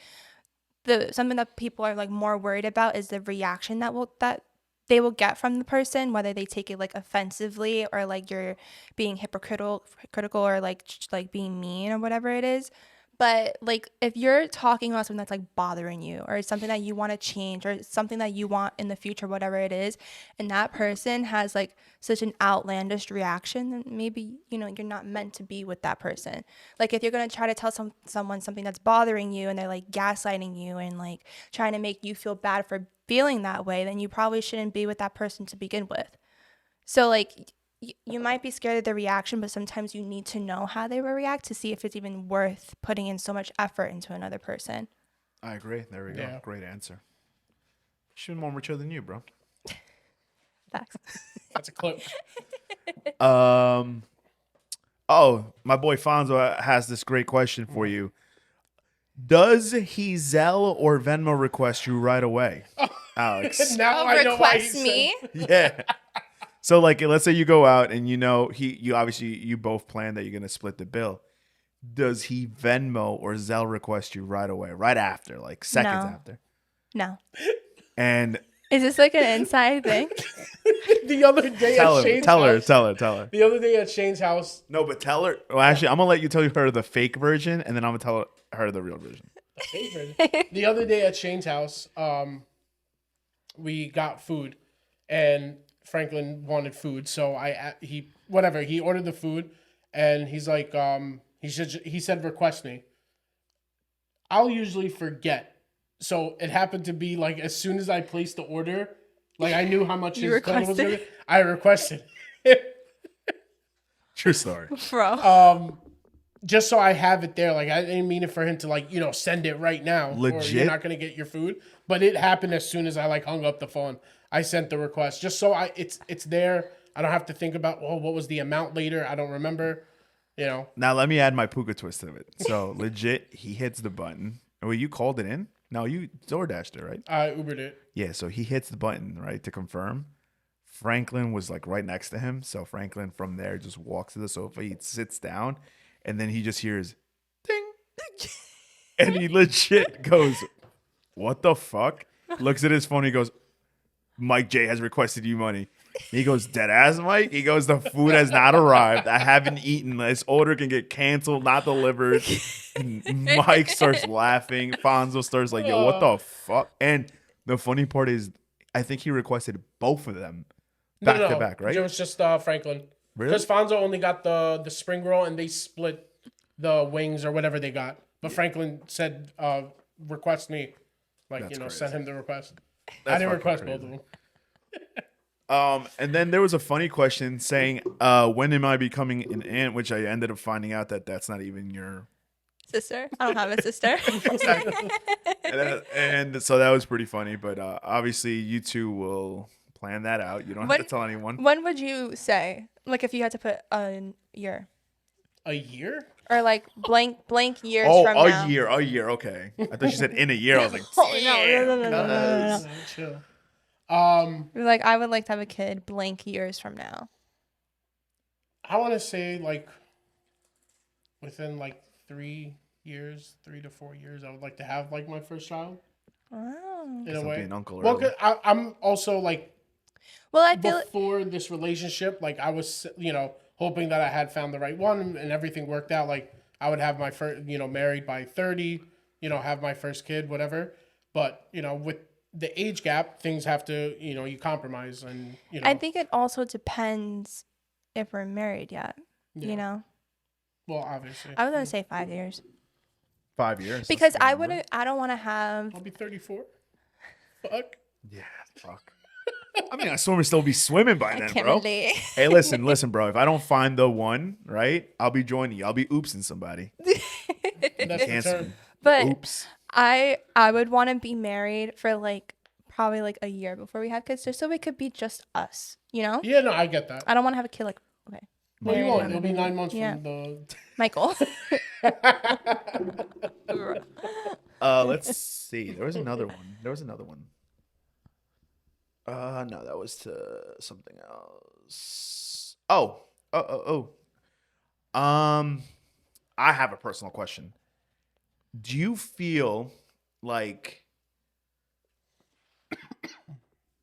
Speaker 3: something that people are like more worried about is the reaction that they will get from the person, whether they take it like offensively or like you're being hypocritical or like being mean or whatever it is. But like if you're talking about something that's like bothering you or something that you want to change or something that you want in the future, whatever it is, and that person has like such an outlandish reaction, then maybe, you know, you're not meant to be with that person. Like if you're going to try to tell someone something that's bothering you and they're like gaslighting you and like trying to make you feel bad for feeling that way, then you probably shouldn't be with that person to begin with. So like you might be scared of the reaction, but sometimes you need to know how they will react to see if it's even worth putting in so much effort into another person.
Speaker 1: I agree. There we go.
Speaker 2: Yeah.
Speaker 1: Great answer. She's more mature than you, bro.
Speaker 3: Facts.
Speaker 2: That's a clip.
Speaker 1: Oh, my boy Fonzo has this great question for you. Does he Zelle or Venmo request you right away, Alex?
Speaker 2: Now I know why
Speaker 3: Request me.
Speaker 1: Yeah. So like, let's say you go out and you know you obviously you both plan that you're gonna split the bill. Does he Venmo or Zelle request you right away, right after, like seconds
Speaker 3: No.
Speaker 1: after?
Speaker 3: No.
Speaker 1: And
Speaker 3: Is this like an inside thing?
Speaker 2: The other day at Shane's house.
Speaker 1: tell her.
Speaker 2: The other day at Shane's house.
Speaker 1: No, but tell her. Well, actually, I'm gonna let you tell her the fake version, and then I'm gonna tell her the real version.
Speaker 2: The other day at Shane's house, we got food, and Franklin wanted food, so he ordered the food, and he's like, he said request me. I'll usually forget, so it happened to be like as soon as I placed the order, like I knew how much his total was gonna be. I requested.
Speaker 1: True story.
Speaker 3: Bro.
Speaker 2: just so I have it there. Like, I didn't mean it for him to, like, send it right now. Or
Speaker 1: Legit?
Speaker 2: you're not going to get your food. But it happened as soon as I, like, hung up the phone. I sent the request just so it's there. I don't have to think about, what was the amount later? I don't remember,
Speaker 1: Now, let me add my Puka twist to it. So, legit, he hits the button. Well, you called it in? No, you DoorDashed it, right?
Speaker 2: I Ubered it.
Speaker 1: Yeah, so he hits the button, right, to confirm. Franklin was, like, right next to him. So, Franklin from there just walks to the sofa. He sits down, and then he just hears, ding. And he legit goes, what the fuck? Looks at his phone. He goes, Mike J has requested you money. He goes, dead ass, Mike? He goes, the food has not arrived. I haven't eaten. This order can get canceled, not delivered. Mike starts laughing. Fonzo starts like, yo, what the fuck? And the funny part is, I think he requested both of them back to back, right?
Speaker 2: It was just Franklin.
Speaker 1: Really?
Speaker 2: Because Fonzo only got the spring roll and they split the wings or whatever they got. But Franklin said, request me. Like,
Speaker 1: That's crazy.
Speaker 2: send him the request.
Speaker 1: That's
Speaker 2: I didn't
Speaker 1: fucking
Speaker 2: request
Speaker 1: crazy.
Speaker 2: both of them.
Speaker 1: And then there was a funny question saying, when am I becoming an aunt? Which I ended up finding out that that's not even your
Speaker 3: Sister? I don't have a sister.
Speaker 1: and so that was pretty funny. But obviously, you two will plan that out. You don't have to tell anyone.
Speaker 3: When would you say, like, if you had to put a year?
Speaker 2: A year?
Speaker 3: Or, like, blank years
Speaker 1: Oh,
Speaker 3: from now?
Speaker 1: a year. Okay. I thought you said in a year. I was like,
Speaker 3: Oh, no.
Speaker 2: Chill.
Speaker 3: Like, I would like to have a kid blank years from now.
Speaker 2: I want to say, like, within, like, 3 to 4 years, I would like to have, like, my first child.
Speaker 3: Wow.
Speaker 2: In a
Speaker 1: I'll
Speaker 2: way.
Speaker 1: be an uncle
Speaker 2: Well,
Speaker 1: early.
Speaker 2: 'cause I'm also, like,
Speaker 3: Well, I feel
Speaker 2: before this relationship, like, I was, hoping that I had found the right one and everything worked out. Like, I would have my first, married by 30, have my first kid, whatever. But, with the age gap, things have to, you compromise and,
Speaker 3: I think it also depends if we're married yet.
Speaker 2: Yeah. Well, obviously.
Speaker 3: I was gonna say 5 years
Speaker 1: 5 years.
Speaker 3: because
Speaker 1: that's a
Speaker 3: I
Speaker 1: good number.
Speaker 3: wouldn't. I don't want to have.
Speaker 2: I'll be 34. Fuck.
Speaker 1: Yeah, fuck. I mean, I assume we'll still be swimming by then,
Speaker 3: Can't
Speaker 1: bro.
Speaker 3: relate.
Speaker 1: Hey, listen, bro. If I don't find the one, right, I'll be joining you. I'll be oopsing somebody.
Speaker 2: That's the
Speaker 1: Can't
Speaker 2: term.
Speaker 1: swim.
Speaker 3: But
Speaker 1: Oops.
Speaker 3: I would want to be married for like probably like a year before we have kids, just so it could be just us.
Speaker 2: Yeah, no, I get that.
Speaker 3: I don't want to have a kid like okay.
Speaker 2: Well, you
Speaker 3: married
Speaker 2: won't.
Speaker 3: and
Speaker 2: It'll be
Speaker 3: having a
Speaker 2: 9 months
Speaker 3: yeah.
Speaker 2: from the.
Speaker 3: Michael.
Speaker 1: Let's see. There was another one. No, that was to something else. I have a personal question. Do you feel like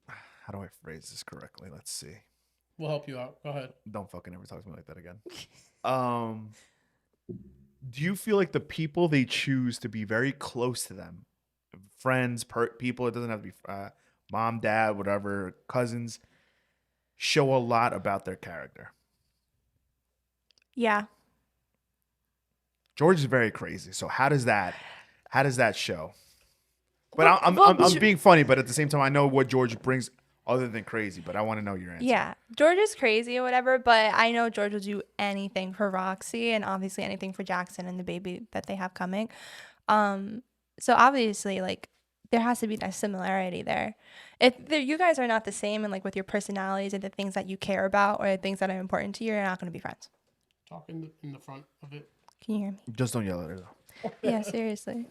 Speaker 1: how do I phrase this correctly? Let's see.
Speaker 2: We'll help you out. Go ahead.
Speaker 1: Don't fucking ever talk to me like that again. Do you feel like the people they choose to be very close to them, friends, people, it doesn't have to be mom, dad, whatever, cousins, show a lot about their character?
Speaker 3: Yeah.
Speaker 1: George is very crazy. So how does that show? But
Speaker 3: Well,
Speaker 1: I'm being funny, but at the same time, I know what George brings other than crazy, but I want to know your answer.
Speaker 3: Yeah. George is crazy or whatever, but I know George will do anything for Roxy and obviously anything for Jackson and the baby that they have coming. So obviously, like, there has to be that similarity there. If you guys are not the same and like with your personalities and the things that you care about or the things that are important to you, you're not going to be friends.
Speaker 2: Talk in the front of it.
Speaker 3: Can you hear me?
Speaker 1: Just don't yell at her, though.
Speaker 3: Yeah, seriously.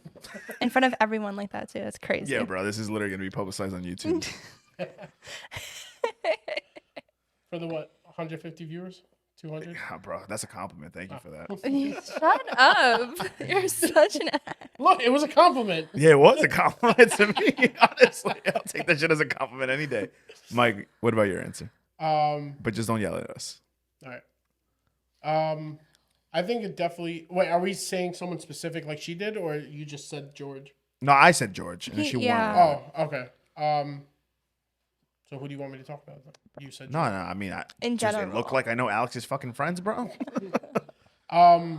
Speaker 3: In front of everyone like that, too. It's crazy.
Speaker 1: Yeah, bro. This is literally going to be publicized on YouTube.
Speaker 2: For the what? 150 viewers? 200?
Speaker 1: Yeah, bro. That's a compliment. Thank you for that.
Speaker 3: Shut up. You're such an ass.
Speaker 2: Look, it was a compliment.
Speaker 1: Yeah, it was a compliment to me. Honestly, I'll take that shit as a compliment any day. Mike, what about your answer? But just don't yell at us.
Speaker 2: All right. I think it definitely. Wait, are we saying someone specific like she did, or you just said George?
Speaker 1: No, I said George, and she
Speaker 3: Yeah.
Speaker 1: won.
Speaker 2: Oh, okay. So who do you want me to talk about? You said
Speaker 1: No,
Speaker 2: George.
Speaker 1: I mean,
Speaker 3: In
Speaker 1: does it
Speaker 3: general.
Speaker 1: look like I know Alex's fucking friends, bro?
Speaker 2: I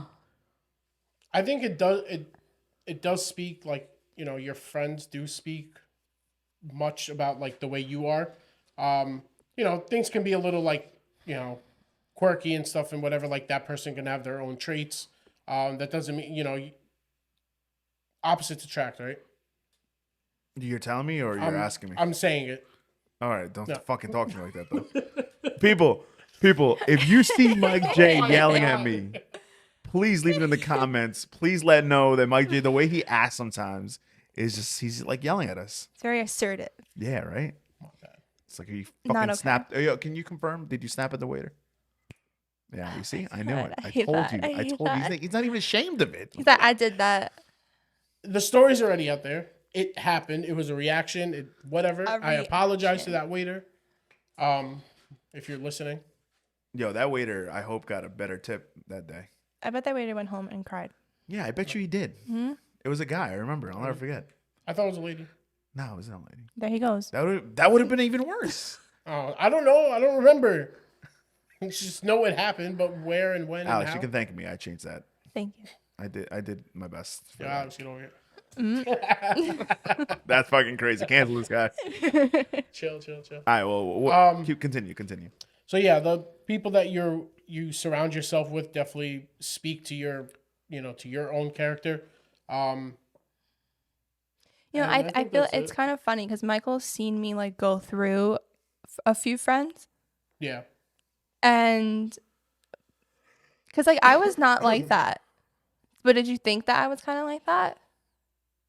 Speaker 2: think it does. It does speak like your friends do speak much about like the way you are. Things can be a little like quirky and stuff and whatever. Like that person can have their own traits. That doesn't mean, opposites attract, right?
Speaker 1: You're telling me or you're asking me?
Speaker 2: I'm saying it.
Speaker 1: All right, don't
Speaker 2: No.
Speaker 1: fucking talk to me like that, though. People, if you see Mike J yelling at me, please leave it in the comments. Please let know that Mike J, the way he acts sometimes is just, he's like yelling at us.
Speaker 3: It's very assertive.
Speaker 1: Yeah, right? It's like, are you
Speaker 3: Not
Speaker 1: fucking
Speaker 3: okay.
Speaker 1: snapped? Yo, can you confirm? Did you snap at the waiter? Yeah, you see? I knew it. I
Speaker 3: hate
Speaker 1: told
Speaker 3: that.
Speaker 1: you.
Speaker 3: I
Speaker 1: I
Speaker 3: hate
Speaker 1: told you.
Speaker 3: that.
Speaker 1: He's not even ashamed of it.
Speaker 3: He's like, I did that.
Speaker 2: The story's already out there. It happened. It was a reaction. Whatever. I apologize to that waiter. If you're listening.
Speaker 1: Yo, that waiter, I hope, got a better tip that day.
Speaker 3: I bet that waiter went home and cried.
Speaker 1: Yeah, I bet you he did.
Speaker 3: Mm-hmm.
Speaker 1: It was a guy. I remember. I'll never forget.
Speaker 2: I thought it was a lady.
Speaker 1: No, it was not a lady.
Speaker 3: There he goes.
Speaker 1: That would have been even worse.
Speaker 2: Oh, I don't know. I don't remember. I just know it happened, but where and when
Speaker 1: Alex,
Speaker 2: and how.
Speaker 1: you can thank me. I changed that.
Speaker 3: Thank you.
Speaker 1: I did my best.
Speaker 2: Yeah, Alex, get over here.
Speaker 1: That's fucking crazy. Cancel this guy.
Speaker 2: Chill.
Speaker 1: All right, well, continue.
Speaker 2: So yeah, the people that you surround yourself with definitely speak to your, to your own character.
Speaker 3: I
Speaker 2: think
Speaker 3: feel
Speaker 2: that's
Speaker 3: it's
Speaker 2: it.
Speaker 3: kind of funny because Michael's seen me like go through a few friends,
Speaker 2: Yeah.
Speaker 3: and because like I was not like that, but did you think that I was kind of like that?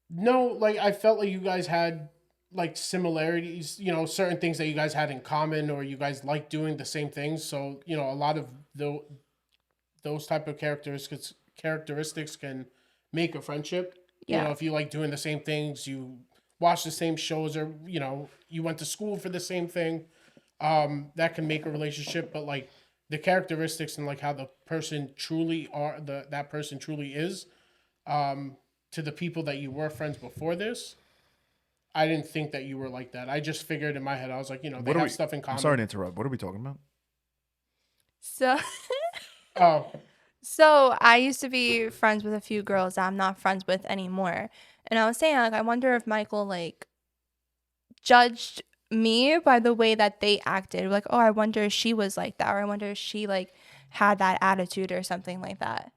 Speaker 2: No, like I felt like you guys had like similarities, certain things that you guys had in common, or you guys like doing the same things. So, a lot of those type of characteristics can make a friendship.
Speaker 3: Yeah.
Speaker 2: If you like doing the same things, you watch the same shows, or you went to school for the same thing, that can make a relationship. But like the characteristics and like how the person truly that person truly is, to the people that you were friends before this, I didn't think that you were like that. I just figured in my head, I was like, they have stuff in common.
Speaker 1: I'm sorry to interrupt. What are we talking about?
Speaker 3: So I used to be friends with a few girls that I'm not friends with anymore. And I was saying, like, I wonder if Michael, like, judged me by the way that they acted. Like, oh, I wonder if she was like that. Or I wonder if she, like, had that attitude or something like that.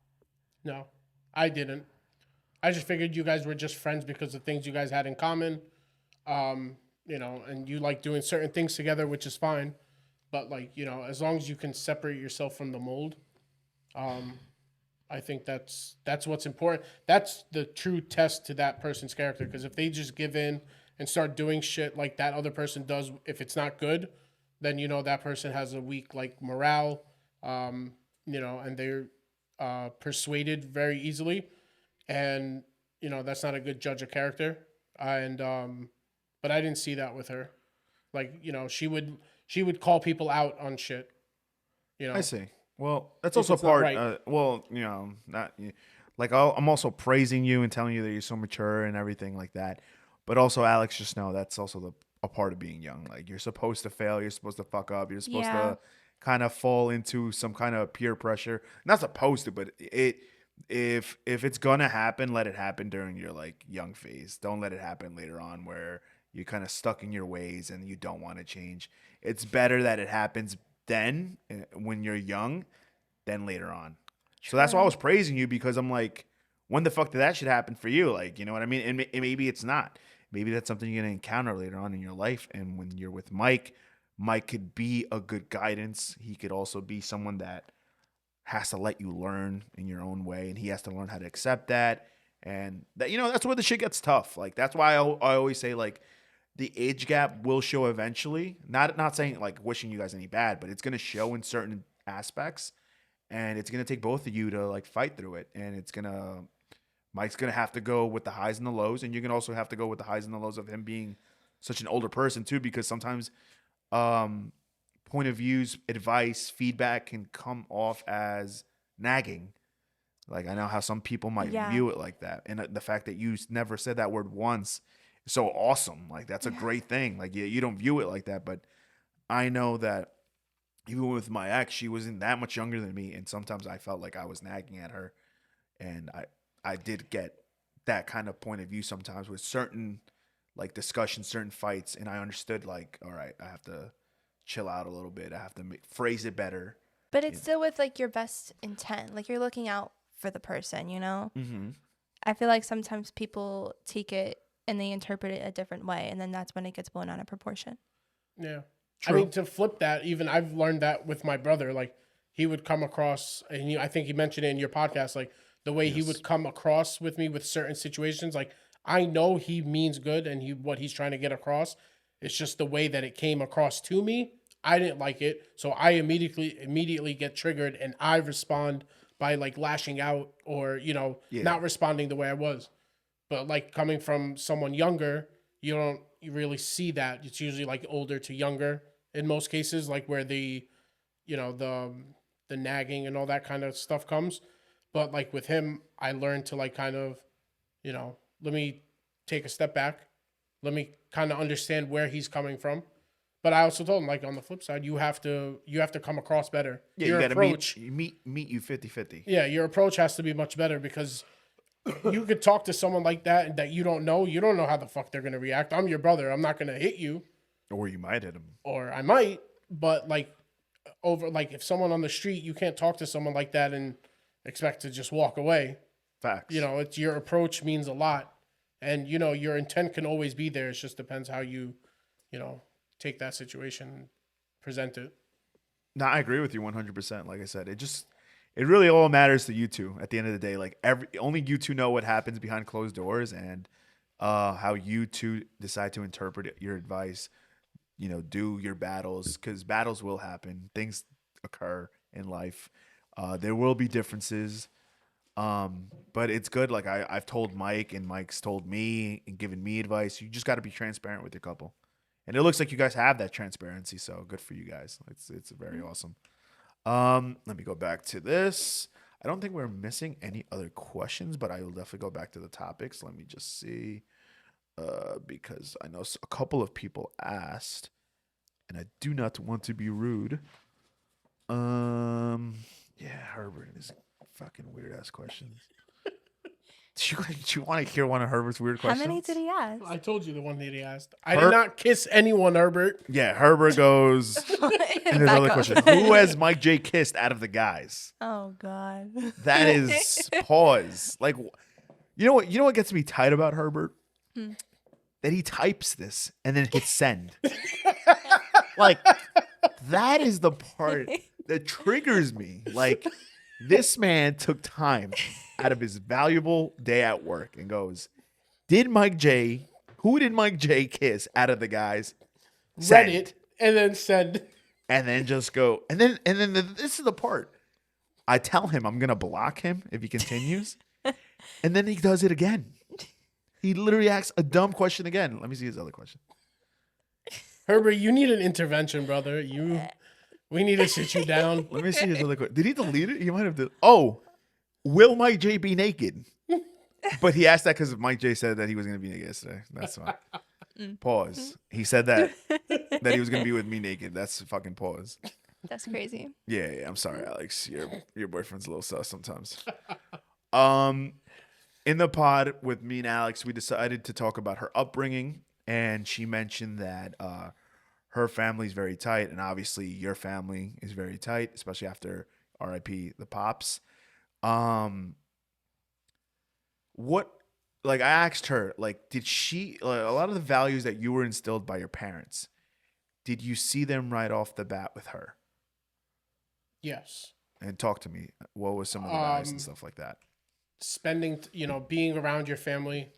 Speaker 2: No, I didn't. I just figured you guys were just friends because of things you guys had in common. And you like doing certain things together, which is fine. But, like, as long as you can separate yourself from the mold, I think that's what's important. That's the true test to that person's character. Because if they just give in and start doing shit like that other person does, if it's not good, then that person has a weak like morale, and they're persuaded very easily, and that's not a good judge of character. And but I didn't see that with her. Like she would call people out on shit.
Speaker 1: I see. Well, that's
Speaker 2: If
Speaker 1: also
Speaker 2: it's not
Speaker 1: part.
Speaker 2: right.
Speaker 1: Not like I'm also praising you and telling you that you're so mature and everything like that. But also, Alex, just know that's also a part of being young. Like you're supposed to fail, you're supposed to fuck up, you're supposed to kind of fall into some kind of peer pressure. Not supposed to, but if it's gonna happen, let it happen during your like young phase. Don't let it happen later on where you're kind of stuck in your ways and you don't want to change. It's better that it happens then when you're young than later on. True. So that's why I was praising you, because I'm like, when the fuck did that shit happen for you? Like, you know what I mean? And maybe it's not. Maybe that's something you're going to encounter later on in your life. And when you're with Mike could be a good guidance. He could also be someone that has to let you learn in your own way, and he has to learn how to accept that. And that, that's where the shit gets tough. Like, that's why I always say, like, the age gap will show eventually. Not saying like wishing you guys any bad, but it's gonna show in certain aspects, and it's gonna take both of you to like fight through it. And Mike's gonna have to go with the highs and the lows, and you're gonna also have to go with the highs and the lows of him being such an older person too, because sometimes point of views, advice, feedback can come off as nagging. Like, I know how some people might view it like that, and the fact that you never said that word once. So awesome. Like, that's a great thing. Like, you don't view it like that, but I know that even with my ex, she wasn't that much younger than me, and sometimes I felt like I was nagging at her, and I did get that kind of point of view sometimes with certain like discussions, certain fights, and I understood like, all right, I have to chill out a little bit. I have to phrase it better.
Speaker 3: But it's still with like your best intent. Like, you're looking out for the person, you know?
Speaker 1: Mm-hmm.
Speaker 3: I feel like sometimes people take it and they interpret it a different way, and then that's when it gets blown out of proportion.
Speaker 2: Yeah.
Speaker 1: True.
Speaker 2: I mean, to flip that, even I've learned that with my brother. Like, he would come across, and I think you mentioned it in your podcast, like the way he
Speaker 1: Yes.
Speaker 2: would come across with me with certain situations. Like, I know he means good and what he's trying to get across. It's just the way that it came across to me. I didn't like it, so I immediately get triggered, and I respond by like lashing out or
Speaker 1: Yeah.
Speaker 2: not responding the way I was. But like coming from someone younger, you don't really see that. It's usually like older to younger in most cases, like where the nagging and all that kind of stuff comes. But like with him, I learned to like kind of, let me take a step back. Let me kind of understand where he's coming from. But I also told him, like, on the flip side, you have to come across better.
Speaker 1: Yeah,
Speaker 2: Your
Speaker 1: you got to
Speaker 2: approach,
Speaker 1: meet you 50-50.
Speaker 2: yeah, your approach has to be much better, because you could talk to someone like that and that you don't know. You don't know how the fuck they're gonna react. I'm your brother. I'm not gonna hit you,
Speaker 1: Or you might hit him.
Speaker 2: or I might. But like if someone on the street, you can't talk to someone like that and expect to just walk away.
Speaker 1: Facts.
Speaker 2: It's your approach means a lot, and your intent can always be there. It just depends how you take that situation and present it.
Speaker 1: No, I agree with you 100%. Like I said, it really all matters to you two at the end of the day. Like only you two know what happens behind closed doors, and how you two decide to interpret your advice. Do your battles, because battles will happen. Things occur in life. There will be differences. But it's good. Like I've told Mike, and Mike's told me and given me advice. You just got to be transparent with your couple. And it looks like you guys have that transparency, so good for you guys. It's very awesome. Let me go back to this. I don't think we're missing any other questions, but I will definitely go back to the topics. Let me just see, because I know a couple of people asked, and I do not want to be rude. Yeah, Herbert and his fucking weird ass questions. Do you want to hear one of Herbert's weird
Speaker 3: How
Speaker 1: questions?
Speaker 3: many did he ask?
Speaker 2: I told you the one that he asked. I did not kiss anyone, Herbert.
Speaker 1: Yeah, Herbert goes. And there's
Speaker 3: Back
Speaker 1: another
Speaker 3: up.
Speaker 1: question. Who has Mike J kissed out of the guys?
Speaker 3: Oh God.
Speaker 1: That is pause. Like, you know what gets me tight about Herbert? That he types this and then hits send. Like, that is the part that triggers me. Like, this man took time out of his valuable day at work and goes, who did Mike J kiss out of the guys?
Speaker 2: Read it and then send.
Speaker 1: And then just go. And then this is the part. I tell him I'm going to block him if he continues. And then he does it again. He literally asks a dumb question again. Let me see his other question.
Speaker 2: Herbert, you need an intervention, brother. We need to sit you down.
Speaker 1: Let me see his other question. Did he delete it? He might have. Oh, will Mike J be naked? But he asked that because Mike J said that he was going to be naked yesterday. That's fine. Pause. He said that he was going to be with me naked. That's fucking pause.
Speaker 3: That's crazy.
Speaker 1: Yeah, I'm sorry, Alex. Your boyfriend's a little sus sometimes. In the pod with me and Alex, we decided to talk about her upbringing, and she mentioned that her family's very tight, and obviously your family is very tight, especially after RIP the Pops. I asked her, like, did she, like, a lot of the values that you were instilled by your parents, did you see them right off the bat with her?
Speaker 2: Yes.
Speaker 1: And talk to me. What was some of the values and stuff like that?
Speaker 2: Spending, being around your family.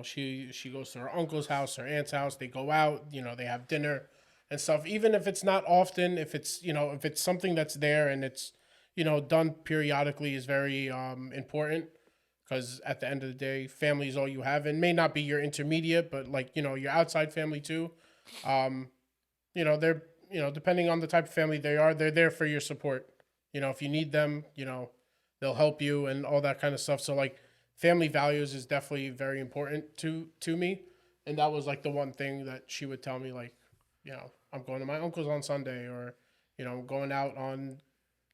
Speaker 2: She goes to her uncle's house, her aunt's house. They go out, they have dinner and stuff. Even if it's not often, if it's something that's there and it's, done periodically, is very important, because at the end of the day, family is all you have, and may not be your intermediate, but like, your outside family too. They're, depending on the type of family they are, they're there for your support. If you need them, they'll help you and all that kind of stuff. So like, family values is definitely very important to me. And that was like the one thing that she would tell me, like, I'm going to my uncle's on Sunday, or, I'm going out on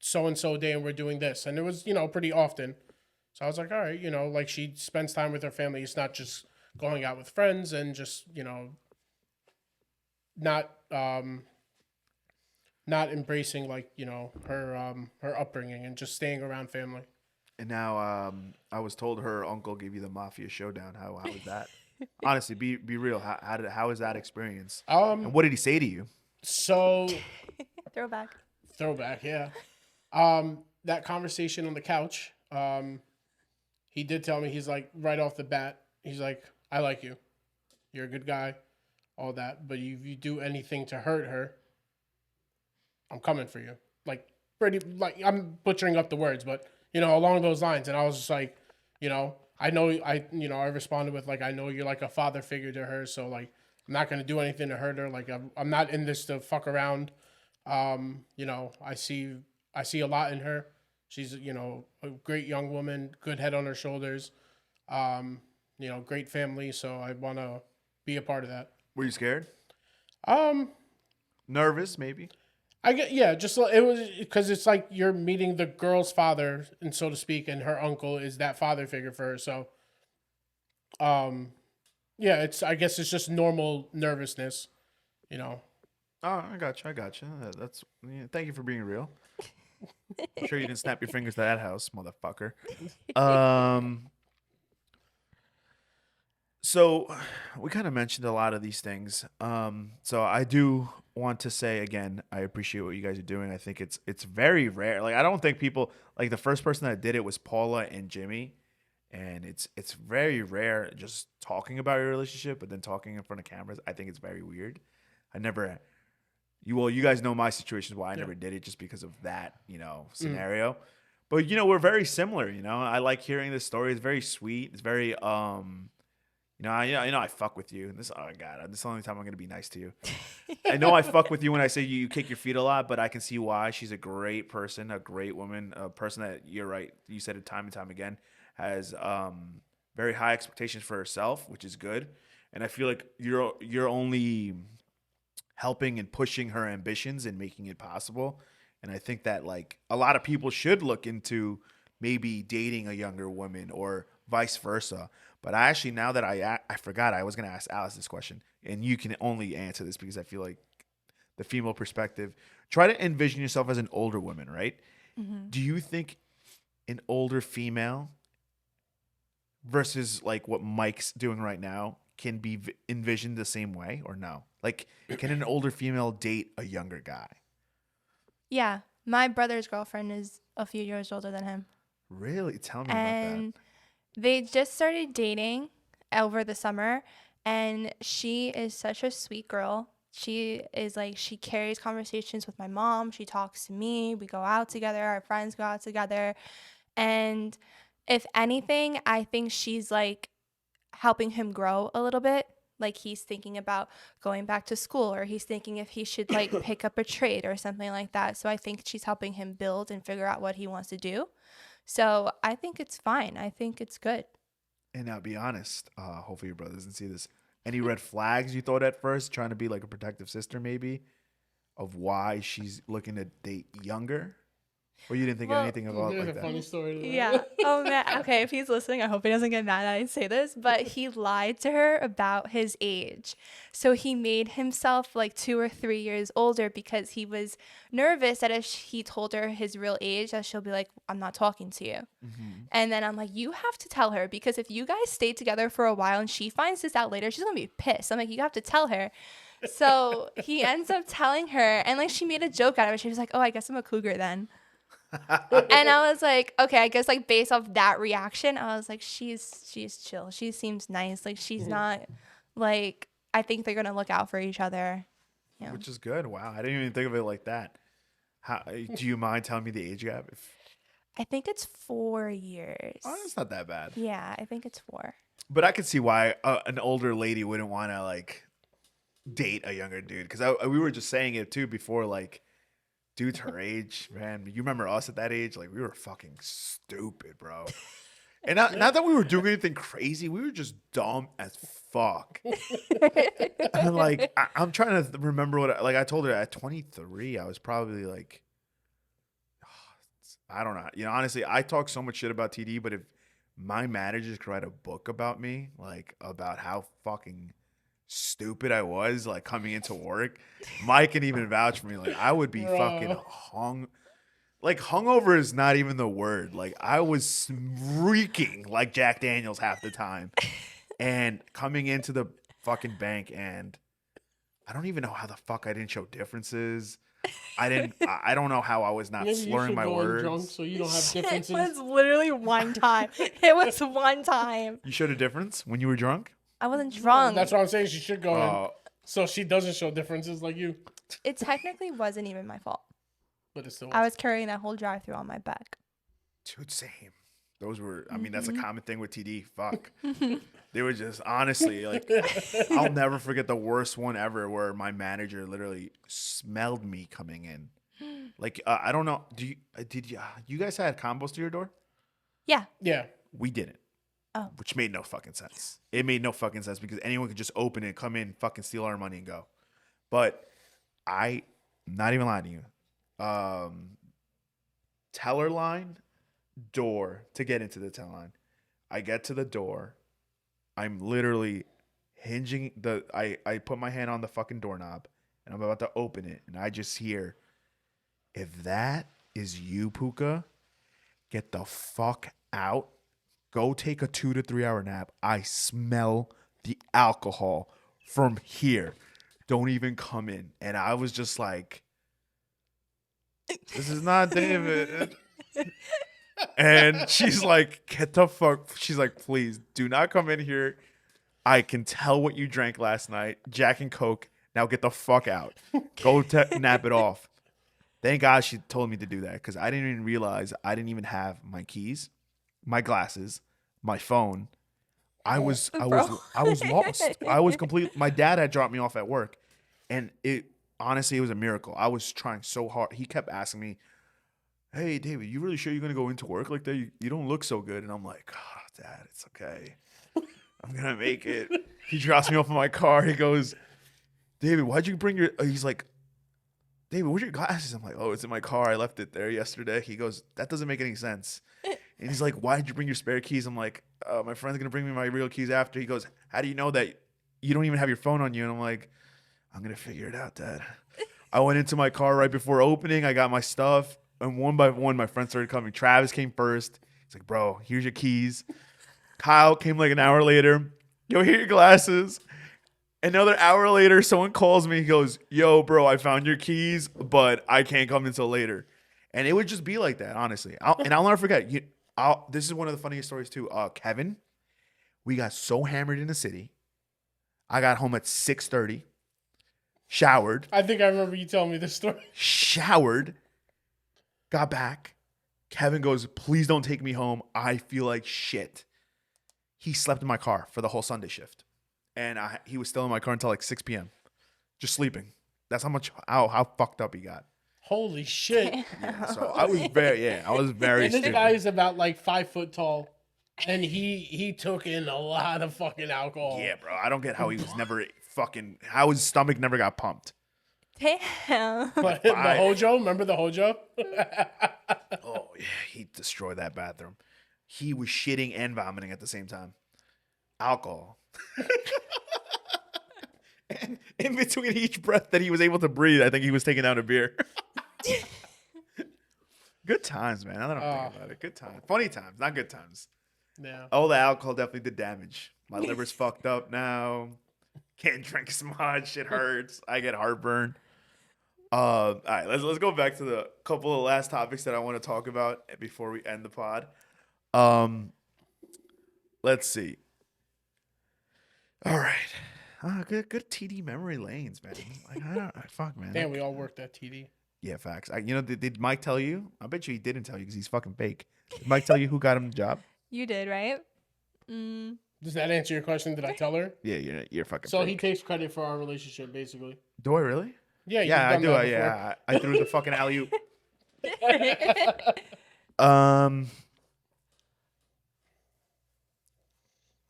Speaker 2: so-and-so day and we're doing this. And it was, pretty often. So I was like, all right, like, she spends time with her family. It's not just going out with friends and just, not not embracing like her upbringing and just staying around family.
Speaker 1: And now I was told her uncle gave you the mafia showdown. How was that? Honestly, be real. How was that experience? And what did he say to you?
Speaker 2: So
Speaker 3: Throwback.
Speaker 2: throwback, yeah. That conversation on the couch. He did tell me, he's like, right off the bat, he's like, I like you. You're a good guy, all that. But if you do anything to hurt her, I'm coming for you. Like, pretty, like, I'm butchering up the words, but, along those lines. And I was just like, I know, I responded with, like, I know you're like a father figure to her. So, like, I'm not going to do anything to hurt her. Like, I'm not in this to fuck around. I see a lot in her. She's, a great young woman, good head on her shoulders, great family. So I want to be a part of that.
Speaker 1: Were you scared?
Speaker 2: Um,
Speaker 1: Nervous, maybe?
Speaker 2: just it was because it's like you're meeting the girl's father, and so to speak, and her uncle is that father figure for her. So, I guess it's just normal nervousness,
Speaker 1: Oh, I got you. Thank you for being real. I'm sure you didn't snap your fingers to that house, motherfucker. So we kind of mentioned a lot of these things. So I do want to say again, I appreciate what you guys are doing. I think it's very rare. Like I don't think people like the first person that did it was Paula and Jimmy, and it's very rare just talking about your relationship, but then talking in front of cameras. I think it's very weird. I never. You guys know my situations why I never did it just because of that, scenario. But we're very similar, I like hearing this story. It's very sweet. It's very I fuck with you. And this oh god, this is the only time I'm gonna be nice to you. I know I fuck with you when I say you kick your feet a lot, but I can see why. She's a great person, a great woman, a person that you're right. You said it time and time again, has very high expectations for herself, which is good. And I feel like you're only helping and pushing her ambitions and making it possible. And I think that like a lot of people should look into maybe dating a younger woman or vice versa. But I actually, now that I forgot, I was going to ask Alice this question, and you can only answer this because I feel like the female perspective. Try to envision yourself as an older woman, right?
Speaker 3: Mm-hmm.
Speaker 1: Do you think an older female versus like what Mike's doing right now can be envisioned the same way or no? Like, can an older female date a younger guy?
Speaker 3: Yeah. My brother's girlfriend is a few years older than him.
Speaker 1: Really? Tell me
Speaker 3: And
Speaker 1: about that.
Speaker 3: they just started dating over the summer, and she is such a sweet girl. She is like, she carries conversations with my mom. She talks to me. We go out together. Our friends go out together. And if anything, I think she's like helping him grow a little bit. Like he's thinking about going back to school, or he's thinking if he should like pick up a trade or something like that. So I think she's helping him build and figure out what he wants to do. So I think it's fine. I think it's good.
Speaker 1: And now, be honest. Hopefully, your brother doesn't see this. Any red flags you thought at first, trying to be like a protective sister, maybe, of why she's looking to date younger, or you didn't think of anything about
Speaker 2: There's
Speaker 1: like
Speaker 2: a funny
Speaker 1: that?
Speaker 2: story to that.
Speaker 3: Yeah. Oh man. Okay. If he's listening, I hope he doesn't get mad that I say this, but he lied to her about his age. So he made himself like 2 or 3 years older because he was nervous that if he told her his real age, that she'll be like, I'm not talking to you.
Speaker 1: Mm-hmm.
Speaker 3: And then I'm like, you have to tell her, because if you guys stay together for a while and she finds this out later, she's going to be pissed. I'm like, you have to tell her. So he ends up telling her, and like she made a joke out of it. She was like, oh, I guess I'm a cougar then. And I was like, okay, I guess like based off that reaction, I was like, she's chill. She seems nice. Like she's not like, I think they're gonna look out for each other. Yeah.
Speaker 1: Which is good. Wow, I didn't even think of it like that. How do you mind telling me the age gap?
Speaker 3: I think it's 4 years.
Speaker 1: Oh, that's not that bad.
Speaker 3: Yeah, I think it's 4.
Speaker 1: But I could see why an older lady wouldn't want to like date a younger dude, because we were just saying it too before, like. Dudes her age, man. You remember us at that age? Like, we were fucking stupid, bro. And not that we were doing anything crazy. We were just dumb as fuck. And like, I'm trying to remember what, I told her at 23, I was probably like, I don't know. Honestly, I talk so much shit about TD, but if my managers could write a book about me, like, about how fucking stupid I was, like, coming into work. Mike can even vouch for me. Like, I would be
Speaker 2: Bro.
Speaker 1: fucking like, hungover is not even the word. Like, I was reeking like Jack Daniels half the time. And coming into the fucking bank, and I don't even know how the fuck I didn't show differences. I don't know how I was not
Speaker 2: Maybe you
Speaker 1: slurring
Speaker 2: should
Speaker 1: my
Speaker 2: go in drunk
Speaker 1: words.
Speaker 2: so you don't have
Speaker 3: It
Speaker 2: differences.
Speaker 3: was literally one time. It was one time.
Speaker 1: You showed a difference when you were drunk?
Speaker 3: I wasn't drunk.
Speaker 2: That's what I'm saying. She should go in
Speaker 1: Oh,
Speaker 2: so she doesn't show differences like you.
Speaker 3: It technically wasn't even my fault.
Speaker 2: But it's still.
Speaker 3: I was carrying that whole drive-through on my back.
Speaker 1: dude, same. Those were, I mean, that's a common thing with TD. Fuck. They were just, honestly, like, I'll never forget the worst one ever where my manager literally smelled me coming in. Like, I don't know. Did you guys had combos to your door?
Speaker 3: Yeah.
Speaker 2: Yeah.
Speaker 1: We didn't.
Speaker 3: Oh.
Speaker 1: Which made no fucking sense. It made no fucking sense because anyone could just open it, come in, fucking steal our money and go. But I'm not even lying to you. Teller line, door to get into the teller line. I get to the door. I'm literally hinging I put my hand on the fucking doorknob and I'm about to open it and I just hear, if that is you, Puka, get the fuck out. Go take a 2 to 3 hour nap. I smell the alcohol from here. Don't even come in. And I was just like, this is not David. And she's like, get the fuck. She's like, please do not come in here. I can tell what you drank last night. Jack and Coke. Now get the fuck out. Go nap it off. Thank God she told me to do that because I didn't even realize I didn't even have my keys, my glasses, my phone. I was lost. I was complete. My dad had dropped me off at work, and it was a miracle. I was trying so hard. He kept asking me, "Hey, David, you really sure you're gonna go into work like that? You don't look so good." And I'm like, "Oh, Dad, it's okay. I'm gonna make it." He drops me off in my car. He goes, "David, why'd you bring your?" He's like, "David, where's your glasses?" I'm like, "Oh, it's in my car. I left it there yesterday." He goes, "That doesn't make any sense." And he's like, "Why did you bring your spare keys?" I'm like, "My friend's going to bring me my real keys after." He goes, "How do you know that you don't even have your phone on you?" And I'm like, "I'm going to figure it out, Dad." I went into my car right before opening. I got my stuff. And one by one, my friends started coming. Travis came first. He's like, "Bro, here's your keys." Kyle came like an hour later. "Yo, here are your glasses." Another hour later, someone calls me. He goes, "Yo, bro, I found your keys, but I can't come until later." And it would just be like that, honestly. I'll never forget. This is one of the funniest stories too. Kevin, we got so hammered in the city. I got home at 6:30, showered.
Speaker 2: I think I remember you telling me this story.
Speaker 1: Showered, got back. Kevin goes, "Please don't take me home. I feel like shit." He slept in my car for the whole Sunday shift. And he was still in my car until like 6 p.m. Just sleeping. That's how fucked up he got.
Speaker 2: Holy shit.
Speaker 1: Yeah, so I was very
Speaker 2: And this
Speaker 1: stupid.
Speaker 2: guy is about like 5 foot tall. And he took in a lot of fucking alcohol.
Speaker 1: Yeah, bro. I don't get how he was never how his stomach never got pumped.
Speaker 3: Damn.
Speaker 2: But the Hojo, remember the Hojo?
Speaker 1: Oh, yeah. He destroyed that bathroom. He was shitting and vomiting at the same time. Alcohol. And in between each breath that he was able to breathe, I think he was taking down a beer. Good times, man. Now that I'm thinking about it. Good times. Funny times, not good times.
Speaker 2: Yeah.
Speaker 1: Oh, the alcohol definitely did damage. My liver's fucked up now. Can't drink as much. It hurts. I get heartburn. All right, let's go back to the couple of last topics that I want to talk about before we end the pod. Let's see. All right. Good TD memory lanes, man. Like, fuck, man.
Speaker 2: Damn, we all worked at TD.
Speaker 1: Yeah, facts. Did Mike tell you? I bet you he didn't tell you because he's fucking fake. Did Mike tell you who got him the job?
Speaker 3: You did, right?
Speaker 2: Does that answer your question? Did I tell her?
Speaker 1: Yeah, you're fucking
Speaker 2: So
Speaker 1: fake.
Speaker 2: he takes credit for our relationship, basically.
Speaker 1: Do I really?
Speaker 2: Yeah,
Speaker 1: Yeah, I
Speaker 2: you've
Speaker 1: do.
Speaker 2: done that
Speaker 1: Yeah, I threw the fucking alley-oop.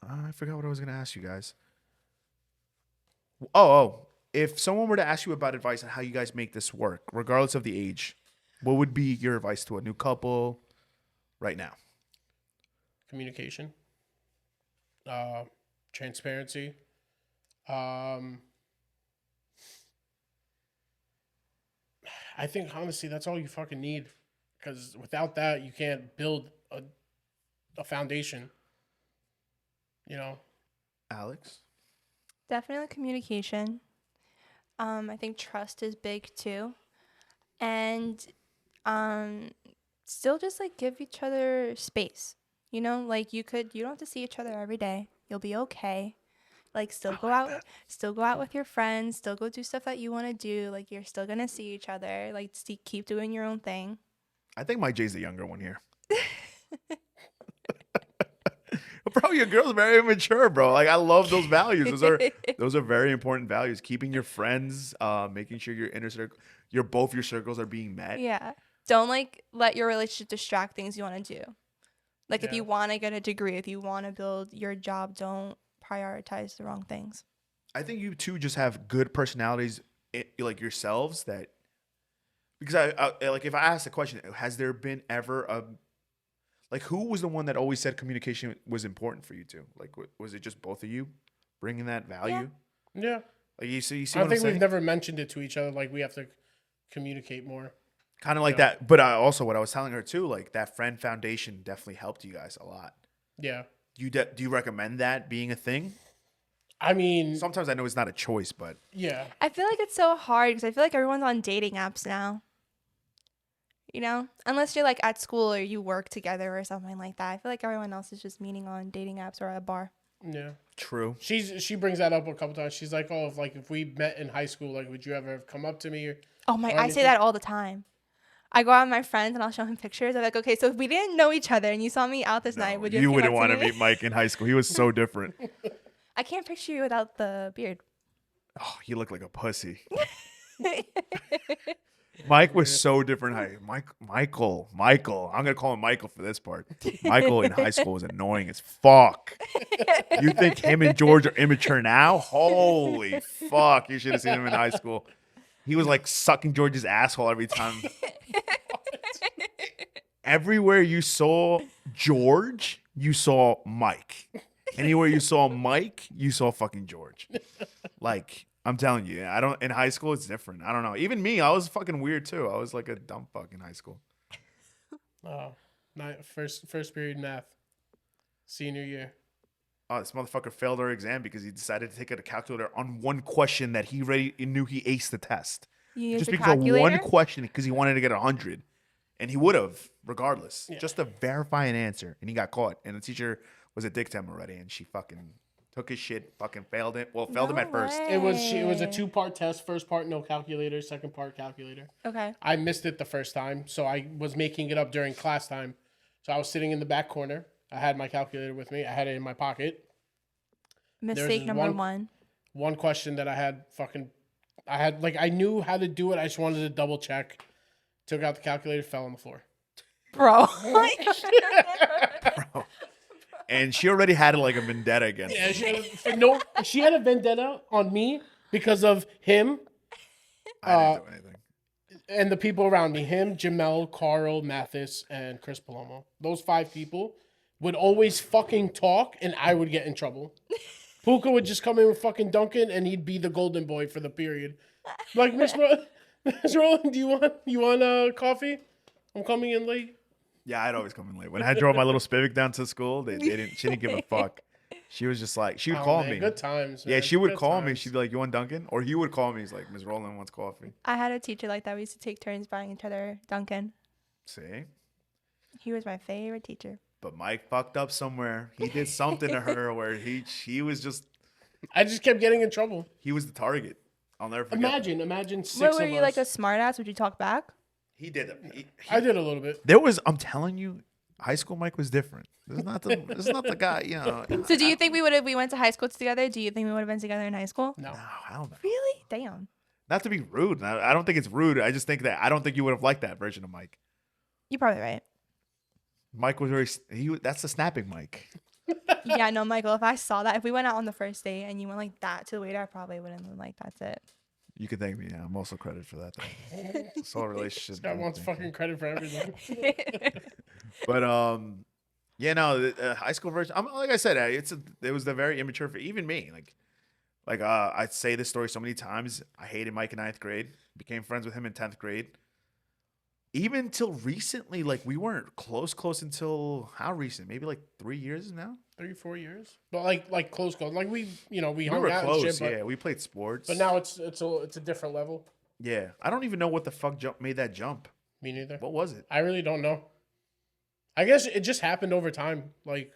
Speaker 1: I forgot what I was going to ask you guys. Oh, if someone were to ask you about advice on how you guys make this work, regardless of the age, what would be your advice to a new couple right now?
Speaker 2: Communication, transparency, I think honestly that's all you fucking need, because without that you can't build a foundation. You know.
Speaker 1: Alex?
Speaker 3: Definitely communication. I think trust is big too. And still just like give each other space. You know, like you don't have to see each other every day. You'll be okay. Like still go out with your friends, still go do stuff that you want to do. Like you're still gonna see each other. Like keep doing your own thing.
Speaker 1: I think Mike J's the younger one here. Bro, your girl's very immature, bro. Like I love those values. Those are very important values. Keeping your friends, making sure your inner circle, both your circles are being met.
Speaker 3: Yeah. Don't like let your relationship distract things you want to do. Like if
Speaker 2: Yeah.
Speaker 3: you want to get a degree, if you want to build your job, don't prioritize the wrong things.
Speaker 1: I think you two just have good personalities, like yourselves. That because I like if I ask the question, has there been ever a like who was the one that always said communication was important for you two? Like was it just both of you bringing that value?
Speaker 2: Yeah.
Speaker 1: Like you see
Speaker 2: I
Speaker 1: what I'm
Speaker 2: think
Speaker 1: saying?
Speaker 2: we've never mentioned it to each other. Like we have to communicate more.
Speaker 1: Kind of like that. But I also what I was telling her too, like that friend foundation definitely helped you guys a lot.
Speaker 2: Yeah.
Speaker 1: Do you recommend that being a thing?
Speaker 2: I mean,
Speaker 1: Sometimes I know it's not a choice, but
Speaker 2: yeah.
Speaker 3: I feel like it's so hard because I feel like everyone's on dating apps now. You know, unless you're like at school or you work together or something like that. I feel like everyone else is just meeting on dating apps or at a bar.
Speaker 2: Yeah.
Speaker 1: true.
Speaker 2: She brings that up a couple times. She's like, "Oh, if we met in high school, like, would you ever come up to me?"
Speaker 3: Oh my!
Speaker 2: Or
Speaker 3: I say
Speaker 2: anything?
Speaker 3: that all the time. I go out with my friends and I'll show him pictures. I'm like, okay, so if we didn't know each other and you saw me out this night, would you?
Speaker 1: You
Speaker 3: have
Speaker 1: wouldn't
Speaker 3: came up
Speaker 1: want to
Speaker 3: me?
Speaker 1: meet Mike in high school. He was so different.
Speaker 3: I can't picture you without the beard.
Speaker 1: Oh, he looked like a pussy. Mike was so different. Michael. I'm gonna call him Michael for this part. Michael in high school was annoying as fuck. You think him and George are immature now? Holy fuck! You should have seen him in high school. He was like sucking George's asshole every time. Everywhere you saw George, you saw Mike. Anywhere you saw Mike, you saw fucking George. Like, I'm telling you, in high school it's different. I don't know. Even me, I was fucking weird too. I was like a dumb fuck in high school.
Speaker 2: Oh, first period math, senior year.
Speaker 1: Oh, this motherfucker failed our exam because he decided to take out a calculator on one question that he knew he aced the test.
Speaker 3: You use
Speaker 1: Just
Speaker 3: the
Speaker 1: because of
Speaker 3: calculator?
Speaker 1: one question because he wanted to get 100. And he would have, regardless.
Speaker 2: Yeah.
Speaker 1: Just to verify an answer. And he got caught. And the teacher was a dick to him already. And she fucking took his shit, fucking failed it. Well, failed him
Speaker 3: No
Speaker 1: at first.
Speaker 3: way.
Speaker 2: It was a 2-part test. First part no calculator. Second part calculator.
Speaker 3: Okay.
Speaker 2: I missed it the first time, so I was making it up during class time. So I was sitting in the back corner. I had my calculator with me. I had it in my pocket.
Speaker 3: Mistake
Speaker 2: this
Speaker 3: number one.
Speaker 2: One question that I knew how to do it. I just wanted to double check. Took out the calculator, fell on the floor.
Speaker 3: Bro.
Speaker 1: And she already had like a vendetta against him.
Speaker 2: Yeah, she had a vendetta on me because of him
Speaker 1: I didn't do anything.
Speaker 2: and the people around me. Him, Jamel, Carl, Mathis, and Chris Palomo. Those 5 people would always fucking talk, and I would get in trouble. Puka would just come in with fucking Duncan, and he'd be the golden boy for the period. Like, Miss Roland, do you want coffee? I'm coming in late.
Speaker 1: Yeah, I'd always come in late. When I drove my little Civic down to school, she didn't give a fuck. She was just like, she would call
Speaker 2: Man,
Speaker 1: me.
Speaker 2: Good times, man.
Speaker 1: Yeah, she would
Speaker 2: Good
Speaker 1: call me.
Speaker 2: times.
Speaker 1: She'd be like, "You want Dunkin'?" Or he would call me. He's like, "Ms. Roland wants coffee."
Speaker 3: I had a teacher like that. We used to take turns buying each other Dunkin'.
Speaker 1: See?
Speaker 3: He was my favorite teacher.
Speaker 1: But Mike fucked up somewhere. He did something to her where he was just,
Speaker 2: I just kept getting in trouble.
Speaker 1: he was the target. I'll never forget.
Speaker 2: Imagine 6
Speaker 3: What,
Speaker 2: of
Speaker 3: were
Speaker 2: us.
Speaker 3: you like a smart ass? Would you talk back?
Speaker 1: He did it.
Speaker 2: I did a little bit.
Speaker 1: I'm telling you, high school Mike was different. This is not the guy, you know.
Speaker 3: So do you think we went to high school together? Do you think we would have been together in high school?
Speaker 2: No.
Speaker 1: No, I don't know.
Speaker 3: Really? Damn.
Speaker 1: Not to be rude. I don't think it's rude. I just think that I don't think you would have liked that version of Mike.
Speaker 3: You're probably right.
Speaker 1: Mike was that's the snapping Mike.
Speaker 3: Yeah, no, Michael, if I saw that, if we went out on the first date and you went like that to the waiter, I probably wouldn't have been like, that's it.
Speaker 1: You can thank me. Yeah, I'm also credited for that. Though. It's all relationship.
Speaker 2: This guy wants fucking credit for everything.
Speaker 1: But yeah, no, the high school version. Like I said, it was the very immature for even me. Like Like, I'd say this story so many times. I hated Mike in 9th grade. Became friends with him in 10th grade. Even till recently, like, we weren't close until how recent? Maybe like 3 years now?
Speaker 2: 3-4 years. But like close. Like we we
Speaker 1: We
Speaker 2: hung
Speaker 1: were
Speaker 2: out
Speaker 1: close,
Speaker 2: and shit.
Speaker 1: yeah. We played sports.
Speaker 2: But now it's a different level.
Speaker 1: Yeah. I don't even know what the fuck made that jump.
Speaker 2: Me neither.
Speaker 1: What was it?
Speaker 2: I really don't know. I guess it just happened over time. Like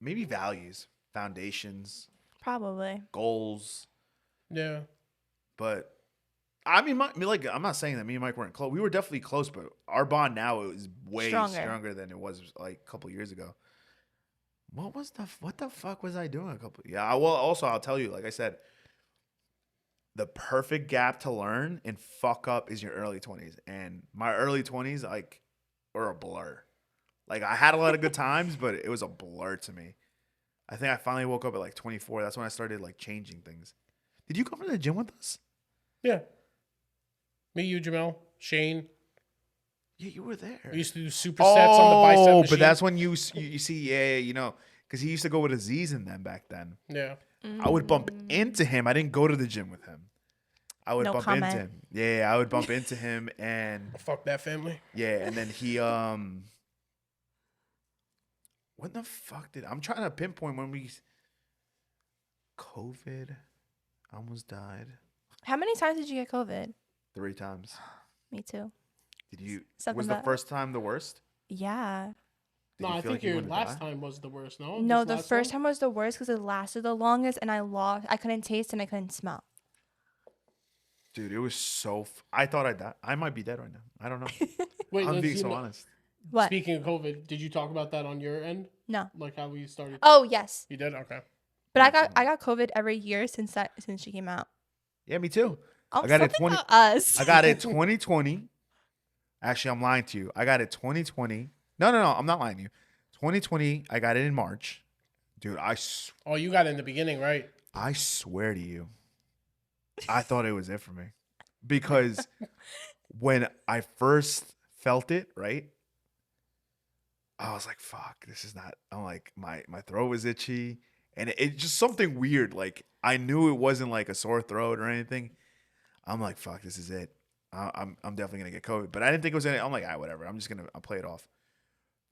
Speaker 1: Maybe values, foundations,
Speaker 3: Probably.
Speaker 1: goals.
Speaker 2: yeah.
Speaker 1: But I mean, like, I'm not saying that me and Mike weren't close. We were definitely close, but our bond now is way stronger than it was like a couple years ago. What the fuck was I doing a couple? Yeah, well, also I'll tell you, like I said, the perfect gap to learn and fuck up is your early 20s, and my early 20s like were a blur. Like, I had a lot of good times, but it was a blur to me. I think I finally woke up at like 24. That's when I started like changing things. Did you come to the gym with us?
Speaker 2: Yeah. Me, you, Jamel, Shane.
Speaker 1: Yeah, you were there.
Speaker 2: We used to do supersets on the bicep machine.
Speaker 1: But that's when you see, yeah, you know, because he used to go with Aziz and them back then.
Speaker 2: Yeah.
Speaker 1: I would bump into him. I didn't go to the gym with him. I would
Speaker 3: No
Speaker 1: bump
Speaker 3: comment.
Speaker 1: into him. Yeah, I would bump into him, and
Speaker 2: Fuck that family.
Speaker 1: yeah, and then he when the fuck did I'm trying to pinpoint when we COVID almost died
Speaker 3: How many times did you get COVID?
Speaker 1: 3 times.
Speaker 3: Me too.
Speaker 1: Did you?
Speaker 3: Something
Speaker 1: Was the
Speaker 3: about-
Speaker 1: first time the worst?
Speaker 3: Yeah.
Speaker 1: Did
Speaker 2: No,
Speaker 1: you
Speaker 2: I
Speaker 1: feel
Speaker 2: think
Speaker 1: like you
Speaker 2: your
Speaker 1: were gonna
Speaker 2: last
Speaker 1: die?
Speaker 2: time was the worst. No.
Speaker 3: No,
Speaker 2: This
Speaker 3: the
Speaker 2: last
Speaker 3: first
Speaker 2: one?
Speaker 3: time was the worst because it lasted the longest, and I couldn't taste and I couldn't smell.
Speaker 1: Dude, it was so. I thought I died. I might be dead right now. I don't know.
Speaker 2: Wait,
Speaker 1: I'm
Speaker 2: let's
Speaker 1: being
Speaker 2: see,
Speaker 1: so honest.
Speaker 3: What?
Speaker 2: Speaking of COVID, did you talk about that on your end?
Speaker 3: No.
Speaker 2: Like how we started?
Speaker 3: Oh yes,
Speaker 2: You did? Okay.
Speaker 3: but I got COVID every year since she came out.
Speaker 1: Yeah, me too.
Speaker 3: Oh,
Speaker 1: I got it
Speaker 3: something
Speaker 1: 20
Speaker 3: about us.
Speaker 1: I got it 2020. Actually, I'm lying to you. I got it 2020. No, I'm not lying to you. 2020, I got it in March. Dude,
Speaker 2: Oh, you got it in the beginning, right?
Speaker 1: I swear to you, I thought it was it for me. Because when I first felt it, right? I was like, fuck, this is not, I'm like, my throat was itchy. And it just something weird. Like, I knew it wasn't like a sore throat or anything. I'm like, fuck, this is it. I'm definitely gonna get COVID. But I didn't think it was anything. I'm like, whatever. I'll play it off.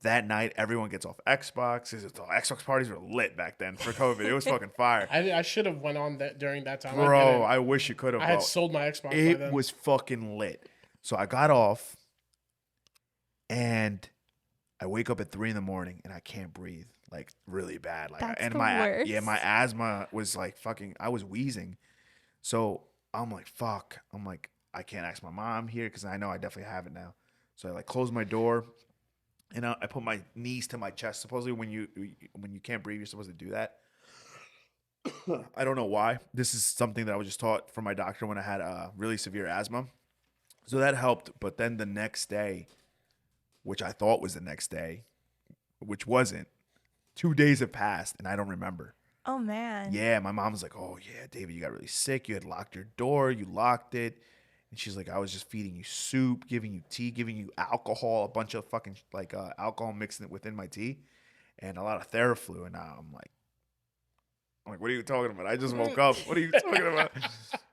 Speaker 1: That night, everyone gets off Xbox. Xbox parties were lit back then for COVID. It was fucking fire.
Speaker 2: I should have went on that during that time.
Speaker 1: Bro, I wish you could have.
Speaker 2: I had sold my Xbox by
Speaker 1: It
Speaker 2: then.
Speaker 1: was fucking lit. So I got off, and I wake up at 3 a.m. and I can't breathe, like really bad. Like,
Speaker 3: That's
Speaker 1: and
Speaker 3: the
Speaker 1: my
Speaker 3: worst.
Speaker 1: my asthma was like fucking. I was wheezing, so I'm like, fuck. I'm like, I can't ask my mom here because I know I definitely have it now. So I like close my door, and I put my knees to my chest. Supposedly, when you can't breathe, you're supposed to do that. I don't know why. This is something that I was just taught from my doctor when I had really severe asthma. So that helped. But then the next day, which I thought was the next day, which wasn't, 2 days have passed and I don't remember.
Speaker 3: Oh man.
Speaker 1: Yeah, my mom was like, oh yeah, David, you got really sick. You had locked your door. You locked it. And she's like, I was just feeding you soup, giving you tea, giving you alcohol, a bunch of fucking like alcohol mixing it within my tea, and a lot of Theraflu. And now I'm like, what are you talking about? I just woke up. What are you talking about?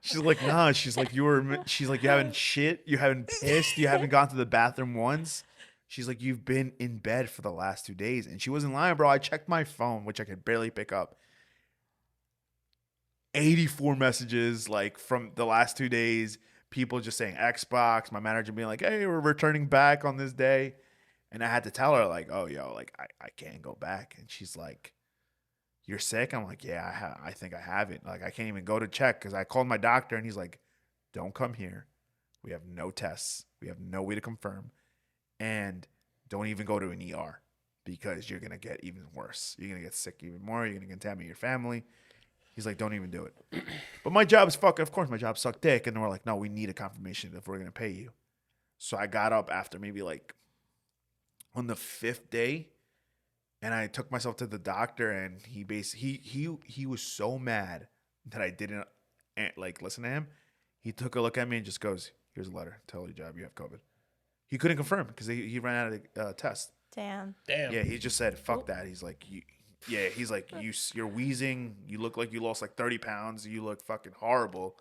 Speaker 1: She's like, nah. She's like, you haven't shit. You haven't pissed. You haven't gone to the bathroom once. She's like, you've been in bed for the last 2 days. And she wasn't lying, bro. I checked my phone, which I could barely pick up. 84 messages like from the last 2 days. People just saying Xbox. My manager being like, hey, we're returning back on this day. And I had to tell her like, oh, yo, like I can't go back. And she's like, you're sick? I'm like, yeah, I think I have it. Like, I can't even go to check because I called my doctor and he's like, don't come here. We have no tests. We have no way to confirm. And don't even go to an ER because you're going to get even worse. You're going to get sick even more. You're going to contaminate your family. He's like, don't even do it. But my job is fucking, of course, my job sucked dick. And then we're like, no, we need a confirmation if we're going to pay you. So I got up after maybe like on the 5th day. And I took myself to the doctor, and he was so mad that I didn't like listen to him. He took a look at me and just goes, "Here's a letter. Tell your job you have COVID." He couldn't confirm because he ran out of the test.
Speaker 3: Damn.
Speaker 2: Damn.
Speaker 1: Yeah, he just said, "Fuck that." He's like, yeah, he's like, you're wheezing. You look like you lost like 30 pounds. You look fucking horrible.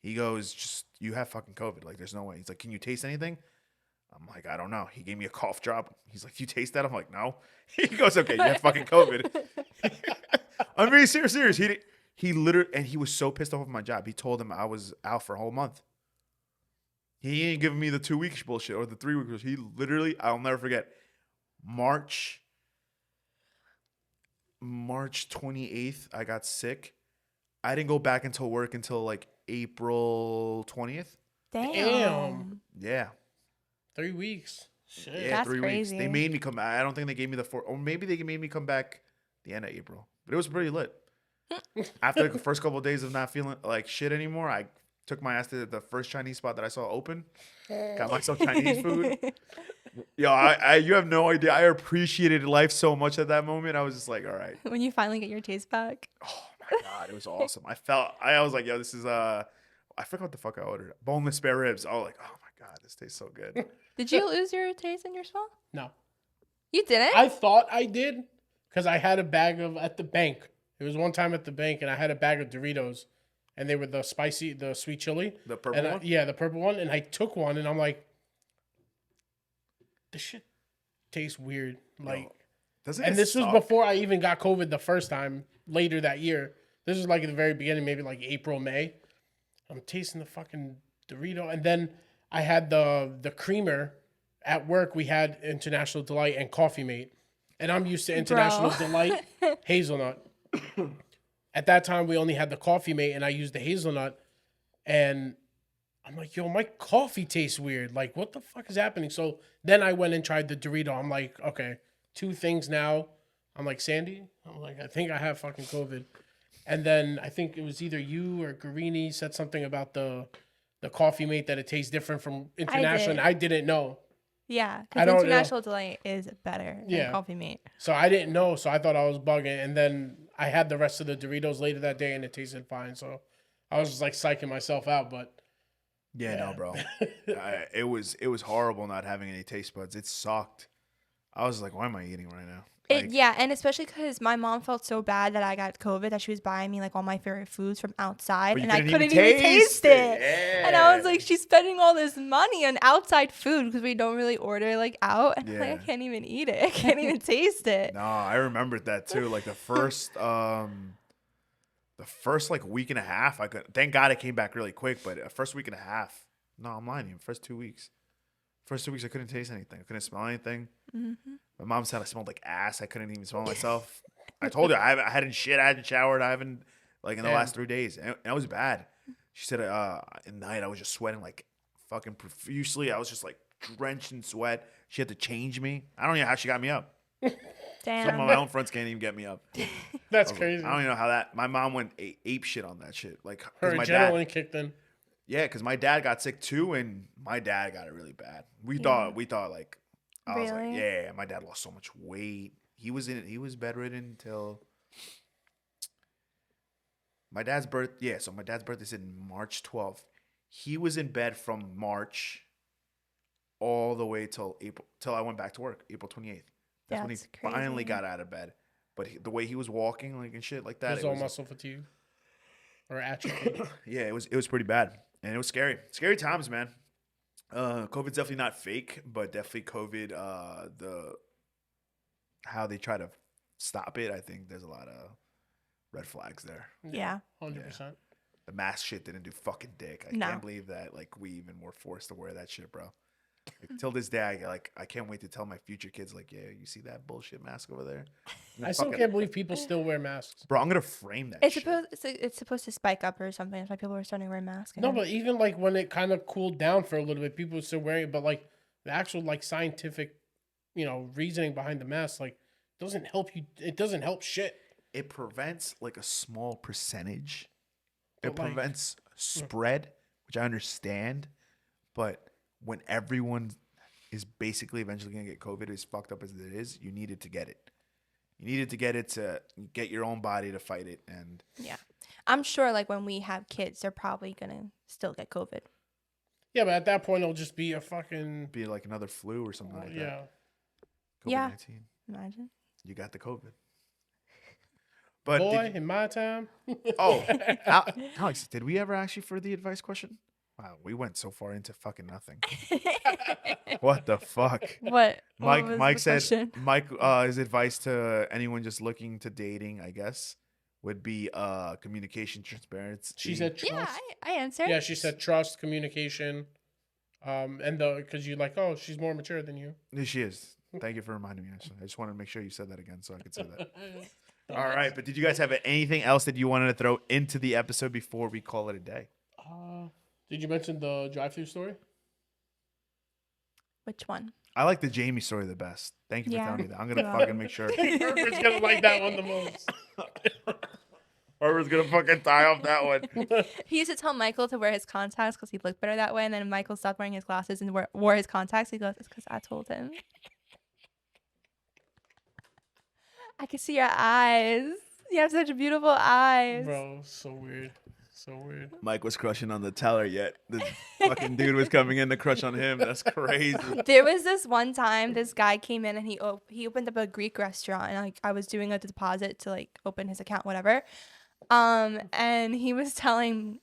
Speaker 1: He goes, just, you have fucking COVID. Like, there's no way. He's like, can you taste anything? I'm like, I don't know. He gave me a cough drop. He's like, you taste that? I'm like, no. He goes, okay, you have fucking COVID. I'm very serious. He literally, and he was so pissed off with my job. He told him I was out for a whole month. He ain't giving me the 2 weeks bullshit or the 3 weeks bullshit. He literally, I'll never forget, March 28th, I got sick. I didn't go back until work until like April 20th.
Speaker 3: Damn.
Speaker 1: Yeah.
Speaker 2: 3 weeks. Shit.
Speaker 1: Yeah,
Speaker 3: That's
Speaker 1: 3 weeks.
Speaker 3: crazy.
Speaker 1: They made me come back. I don't think they gave me the 4, or maybe they made me come back the end of April. But it was pretty lit. After the first couple of days of not feeling like shit anymore, I took my ass to the first Chinese spot that I saw open. Got myself Chinese food. Yo, you have no idea. I appreciated life so much at that moment. I was just like, all right.
Speaker 3: When you finally get your taste back.
Speaker 1: Oh my God, it was awesome. I was like, yo, this is I forgot what the fuck I ordered. Boneless spare ribs. I was like, oh my God, this tastes so good.
Speaker 3: Did you lose your taste in your swallow?
Speaker 2: No.
Speaker 3: You didn't?
Speaker 2: I thought I did because I had a bag of at the bank. It was one time at the bank and I had a bag of Doritos and they were the sweet chili.
Speaker 1: The purple one?
Speaker 2: Yeah, the purple one. And I took one and I'm like, this shit tastes weird. Like,
Speaker 1: Doesn't
Speaker 2: and
Speaker 1: it
Speaker 2: this
Speaker 1: suck?
Speaker 2: was before I even got COVID the first time later that year. This was like at the very beginning, maybe like April, May. I'm tasting the fucking Dorito. And then I had the creamer at work. We had International Delight and Coffee Mate. And I'm used to International Delight hazelnut. At that time, we only had the Coffee Mate and I used the hazelnut. And I'm like, yo, my coffee tastes weird. Like, what the fuck is happening? So then I went and tried the Dorito. I'm like, okay, 2 things now. I'm like, Sandy? I'm like, I think I have fucking COVID. And then I think it was either you or Guarini said something about the Coffee Mate that it tastes different from International. And I didn't know.
Speaker 3: Yeah,
Speaker 2: I
Speaker 3: because
Speaker 2: don't
Speaker 3: International Delight is better than Coffee Mate.
Speaker 2: So I didn't know. So I thought I was bugging. And then I had the rest of the Doritos later that day and it tasted fine. So I was just like psyching myself out. But
Speaker 1: Yeah, no, bro. It was horrible not having any taste buds. It sucked. I was like, why am I eating right now? Like,
Speaker 3: Yeah, and especially because my mom felt so bad that I got COVID that she was buying me like all my favorite foods from outside,
Speaker 1: But you
Speaker 3: and I
Speaker 1: couldn't
Speaker 3: couldn't
Speaker 1: even
Speaker 3: even taste it.
Speaker 1: Yeah.
Speaker 3: And I was like, she's spending all this money on outside food because we don't really order like out, and I'm like, I can't even eat it. I can't even taste it.
Speaker 1: No, I remembered that too. Like the first like week and a half, I could. Thank God it came back really quick. But the first week and a half, no, I'm lying to you. First 2 weeks, I couldn't taste anything. I couldn't smell anything.
Speaker 3: Mm-hmm.
Speaker 1: My mom said I smelled like ass. I couldn't even smell myself. I told her I hadn't shit. I hadn't showered. I haven't like in the last 3 days, and it was bad. She said at night I was just sweating like fucking profusely. I was just like drenched in sweat. She had to change me. I don't know how she got me up.
Speaker 3: Damn.
Speaker 1: Some of my own friends can't even get me up.
Speaker 2: that's
Speaker 1: Like,
Speaker 2: crazy.
Speaker 1: I don't even know how that. My mom went ape shit on that shit. Like,
Speaker 2: Her
Speaker 1: my
Speaker 2: adrenaline
Speaker 1: dad.
Speaker 2: kicked in.
Speaker 1: Yeah, because my dad got sick too, and my dad got it really bad. We thought like, I was like,
Speaker 3: Really?
Speaker 1: yeah, my dad lost so much weight. He was bedridden until my dad's birth. Yeah, so my dad's birthday is in March 12th. He was in bed from March all the way till I went back to work, April 28th. That's when he
Speaker 3: That's
Speaker 1: finally
Speaker 3: crazy.
Speaker 1: got out of bed. But the way he was walking, like and shit like that,
Speaker 2: It was all muscle fatigue. Or atrophy.
Speaker 1: yeah, it was pretty bad, and it was scary. Scary times, man. COVID's definitely not fake, but definitely COVID. How they try to stop it, I think there's a lot of red flags there.
Speaker 3: Yeah.
Speaker 2: 100%.
Speaker 1: The mask shit didn't do fucking dick. I
Speaker 3: No.
Speaker 1: can't believe that. Like we even were forced to wear that shit, bro. Like, till this day, I can't wait to tell my future kids, like, yeah, you see that bullshit mask over there?
Speaker 2: I still can't believe people still wear masks.
Speaker 1: Bro, I'm gonna frame that.
Speaker 3: It's
Speaker 1: shit.
Speaker 3: supposed to spike up or something. That's why people are starting to wear masks.
Speaker 2: No,
Speaker 3: again.
Speaker 2: but even like when it kind of cooled down for a little bit, people were still wearing it. But like the actual like scientific, reasoning behind the mask, like doesn't help you. It doesn't help shit.
Speaker 1: It prevents like a small percentage.
Speaker 2: But,
Speaker 1: It
Speaker 2: like-
Speaker 1: prevents spread, which I understand, but when everyone is basically eventually gonna get COVID, as fucked up as it is, you needed to get it. You needed to get it to get your own body to fight it, and
Speaker 3: Yeah. I'm sure like when we have kids, they're probably going to still get COVID.
Speaker 2: Yeah, but at that point it'll just be a fucking
Speaker 1: be like another flu or something like
Speaker 2: yeah.
Speaker 1: that.
Speaker 3: Yeah.
Speaker 1: COVID-19.
Speaker 3: Imagine.
Speaker 1: You got the COVID. But
Speaker 2: Boy, in my time.
Speaker 1: oh, Alex, did we ever ask you for the advice question? Wow, we went so far into fucking nothing. What the fuck?
Speaker 3: What
Speaker 1: Mike
Speaker 3: was
Speaker 1: Mike
Speaker 3: the
Speaker 1: said
Speaker 3: question?
Speaker 1: Mike his advice to anyone just looking to dating, I guess, would be communication, transparency.
Speaker 2: She said trust.
Speaker 3: Yeah, I answered.
Speaker 2: Yeah, she said trust, communication, and because you're like, oh, she's more mature than you.
Speaker 1: Yeah, she is. Thank you for reminding me. Actually, I just wanted to make sure you said that again so I could say that. All right, but did you guys have anything else that you wanted to throw into the episode before we call it a day?
Speaker 2: Did you mention the drive-through story?
Speaker 3: Which one?
Speaker 1: I like the Jamie story the best. Thank you for
Speaker 3: Yeah.
Speaker 1: telling me that. I'm gonna fucking make sure.
Speaker 2: Herbert's gonna like that one the most.
Speaker 1: Whoever's gonna fucking tie off that one.
Speaker 3: He used to tell Michael to wear his contacts because he looked better that way, and then Michael stopped wearing his glasses and wore his contacts. He goes, "It's because I told him." I can see your eyes. You have such beautiful eyes.
Speaker 2: Bro, so weird. So weird.
Speaker 1: Mike was crushing on the teller, yet the fucking dude was coming in to crush on him. That's crazy.
Speaker 3: There was this one time this guy came in and he opened up a Greek restaurant, and like I was doing a deposit to like open his account, whatever. And he was saying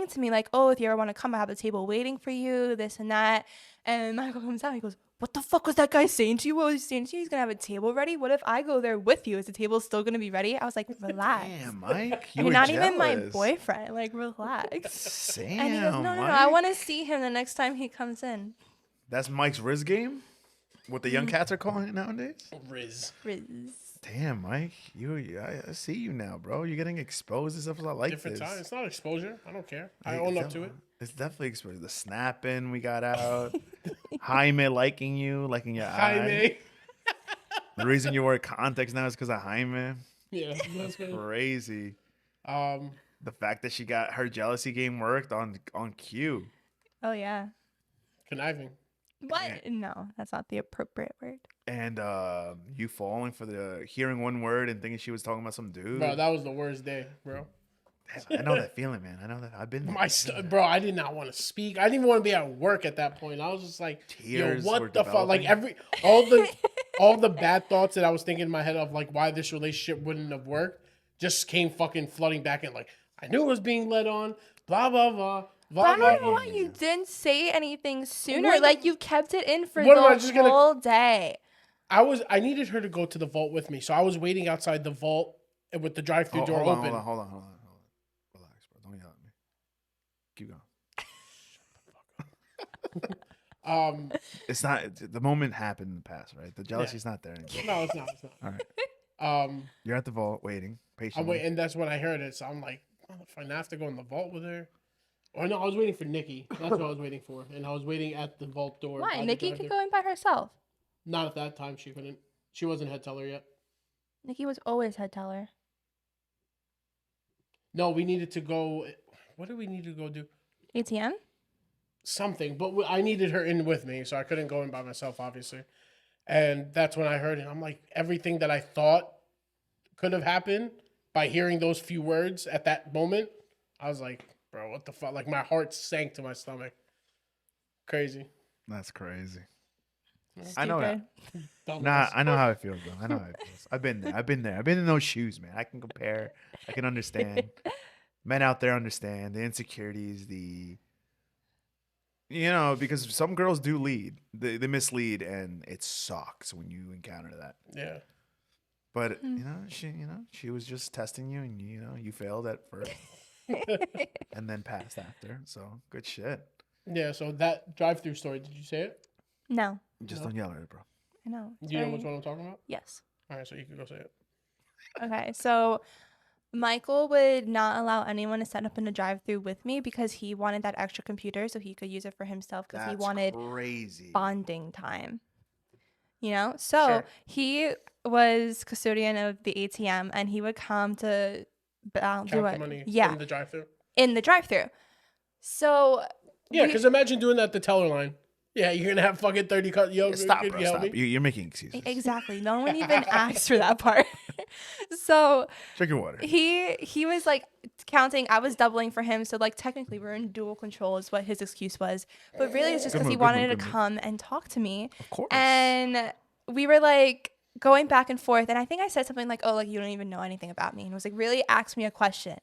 Speaker 3: to me like, "Oh, if you ever want to come, I have a table waiting for you, this and that." And Michael comes out, he goes, "What the fuck was that guy saying to you? What was he saying to you? He's gonna have a table ready. What if I go there with you? Is the table still gonna be ready?" I was like, "Relax.
Speaker 1: Damn, Mike. You
Speaker 3: You're
Speaker 1: were
Speaker 3: not even my
Speaker 1: jealous.
Speaker 3: boyfriend. Like, relax."
Speaker 1: Damn,
Speaker 3: And he goes, "No,
Speaker 1: Mike.
Speaker 3: I want to see him the next time he comes in."
Speaker 1: That's Mike's Riz game? What the young cats are calling it nowadays?
Speaker 2: Riz.
Speaker 3: Riz.
Speaker 1: Damn, Mike. I see you now, bro. You're getting exposed and stuff. I like
Speaker 2: Different
Speaker 1: this.
Speaker 2: time. It's not exposure. I don't care. I
Speaker 1: Hey,
Speaker 2: own
Speaker 1: it's
Speaker 2: up to it.
Speaker 1: It's definitely exposed. The snapping we got out. Jaime liking you, liking your eye.
Speaker 2: Jaime.
Speaker 1: The reason you wear contacts now is because of Jaime.
Speaker 2: Yeah, that's good.
Speaker 1: Crazy.
Speaker 2: Um,
Speaker 1: The fact that she got her jealousy game worked on cue.
Speaker 3: Oh yeah.
Speaker 2: conniving.
Speaker 3: What? No, that's not the appropriate word.
Speaker 1: And you falling for the hearing one word and thinking she was talking about some dude.
Speaker 2: Bro, that was the worst day, bro.
Speaker 1: I know that feeling, man. I know that. I've been there.
Speaker 2: Bro, I did not want to speak. I didn't even want to be at work at that point. I was just like,
Speaker 1: Tears
Speaker 2: yo,
Speaker 1: were
Speaker 2: what the fuck? Like
Speaker 1: developing.
Speaker 2: all the bad thoughts that I was thinking in my head of like why this relationship wouldn't have worked just came fucking flooding back in. Like, I knew it was being led on, blah, blah, blah.
Speaker 3: But I don't know
Speaker 2: blah.
Speaker 3: why you didn't say anything sooner.
Speaker 2: What-
Speaker 3: Like you kept it in for
Speaker 2: What am I
Speaker 3: the
Speaker 2: just gonna-
Speaker 3: whole day.
Speaker 2: I needed her to go to the vault with me. So I was waiting outside the vault with the drive-through door
Speaker 1: hold
Speaker 2: open.
Speaker 1: on. Relax, bro. Don't yell at me. Keep going. It's not. The moment happened in the past, right? The jealousy's not there anymore.
Speaker 2: No, it's not. It's not.
Speaker 1: All right.
Speaker 2: Um,
Speaker 1: You're at the vault waiting patiently.
Speaker 2: and that's when I heard it. So I'm like, motherfucker, I have to go in the vault with her. Or no, I was waiting for Nikki. That's what I was waiting for. And I was waiting at the vault door. by
Speaker 3: Why?
Speaker 2: the
Speaker 3: Nikki
Speaker 2: drive-thru.
Speaker 3: could go in by herself.
Speaker 2: Not at that time. She couldn't. She wasn't head teller yet.
Speaker 3: Nikki was always head teller.
Speaker 2: No, we needed to go. What did we need to go do?
Speaker 3: ATM?
Speaker 2: Something. But I needed her in with me. So I couldn't go in by myself, obviously. And that's when I heard it. I'm like, everything that I thought could have happened by hearing those few words at that moment, I was like, bro, what the fuck? Like, my heart sank to my stomach. Crazy.
Speaker 1: That's crazy. I know that.
Speaker 3: Stupid.
Speaker 1: Nah, I know how it feels, though. I know how it feels. I've been there. I've been in those shoes, man. I can compare. I can understand. Men out there understand the insecurities, because some girls do lead. They mislead, and it sucks when you encounter that.
Speaker 2: Yeah.
Speaker 1: But she was just testing you, and you failed at first, and then passed after. So good shit.
Speaker 2: Yeah, so that drive-through story, did you say it?
Speaker 3: No,
Speaker 1: Just
Speaker 2: No.
Speaker 1: don't yell at it, bro.
Speaker 3: I know.
Speaker 2: Do you know which one I'm talking about?
Speaker 3: Yes.
Speaker 2: All right, so you can go say it.
Speaker 3: Okay, so Michael would not allow anyone to set up in a drive-through with me because he wanted that extra computer so he could use it for himself because he
Speaker 1: That's
Speaker 3: wanted
Speaker 1: crazy.
Speaker 3: bonding time. So
Speaker 2: Sure.
Speaker 3: he was custodian of the ATM and he would come to do
Speaker 2: Count the
Speaker 3: it.
Speaker 2: money
Speaker 3: Yeah,
Speaker 2: in the drive-through.
Speaker 3: in the drive-through. So
Speaker 2: Yeah,
Speaker 3: we-
Speaker 2: because imagine doing that at the teller line. Yeah, you're gonna have fucking 30 cut. Yo,
Speaker 1: Stop,
Speaker 2: could
Speaker 1: bro.
Speaker 2: you help
Speaker 1: Stop.
Speaker 2: me?
Speaker 1: You're making excuses.
Speaker 3: exactly, no one even asked for that part. So
Speaker 1: Drink your water.
Speaker 3: he was like counting. I was doubling for him, so like technically we're in dual control is what his excuse was. But really, it's just
Speaker 1: Good
Speaker 3: because he
Speaker 1: move, good
Speaker 3: wanted
Speaker 1: move,
Speaker 3: to
Speaker 1: good move.
Speaker 3: come and talk to me.
Speaker 1: Of course.
Speaker 3: And we were like going back and forth. And I think I said something like, oh, like, you don't even know anything about me. And he was like, really? Ask me a question.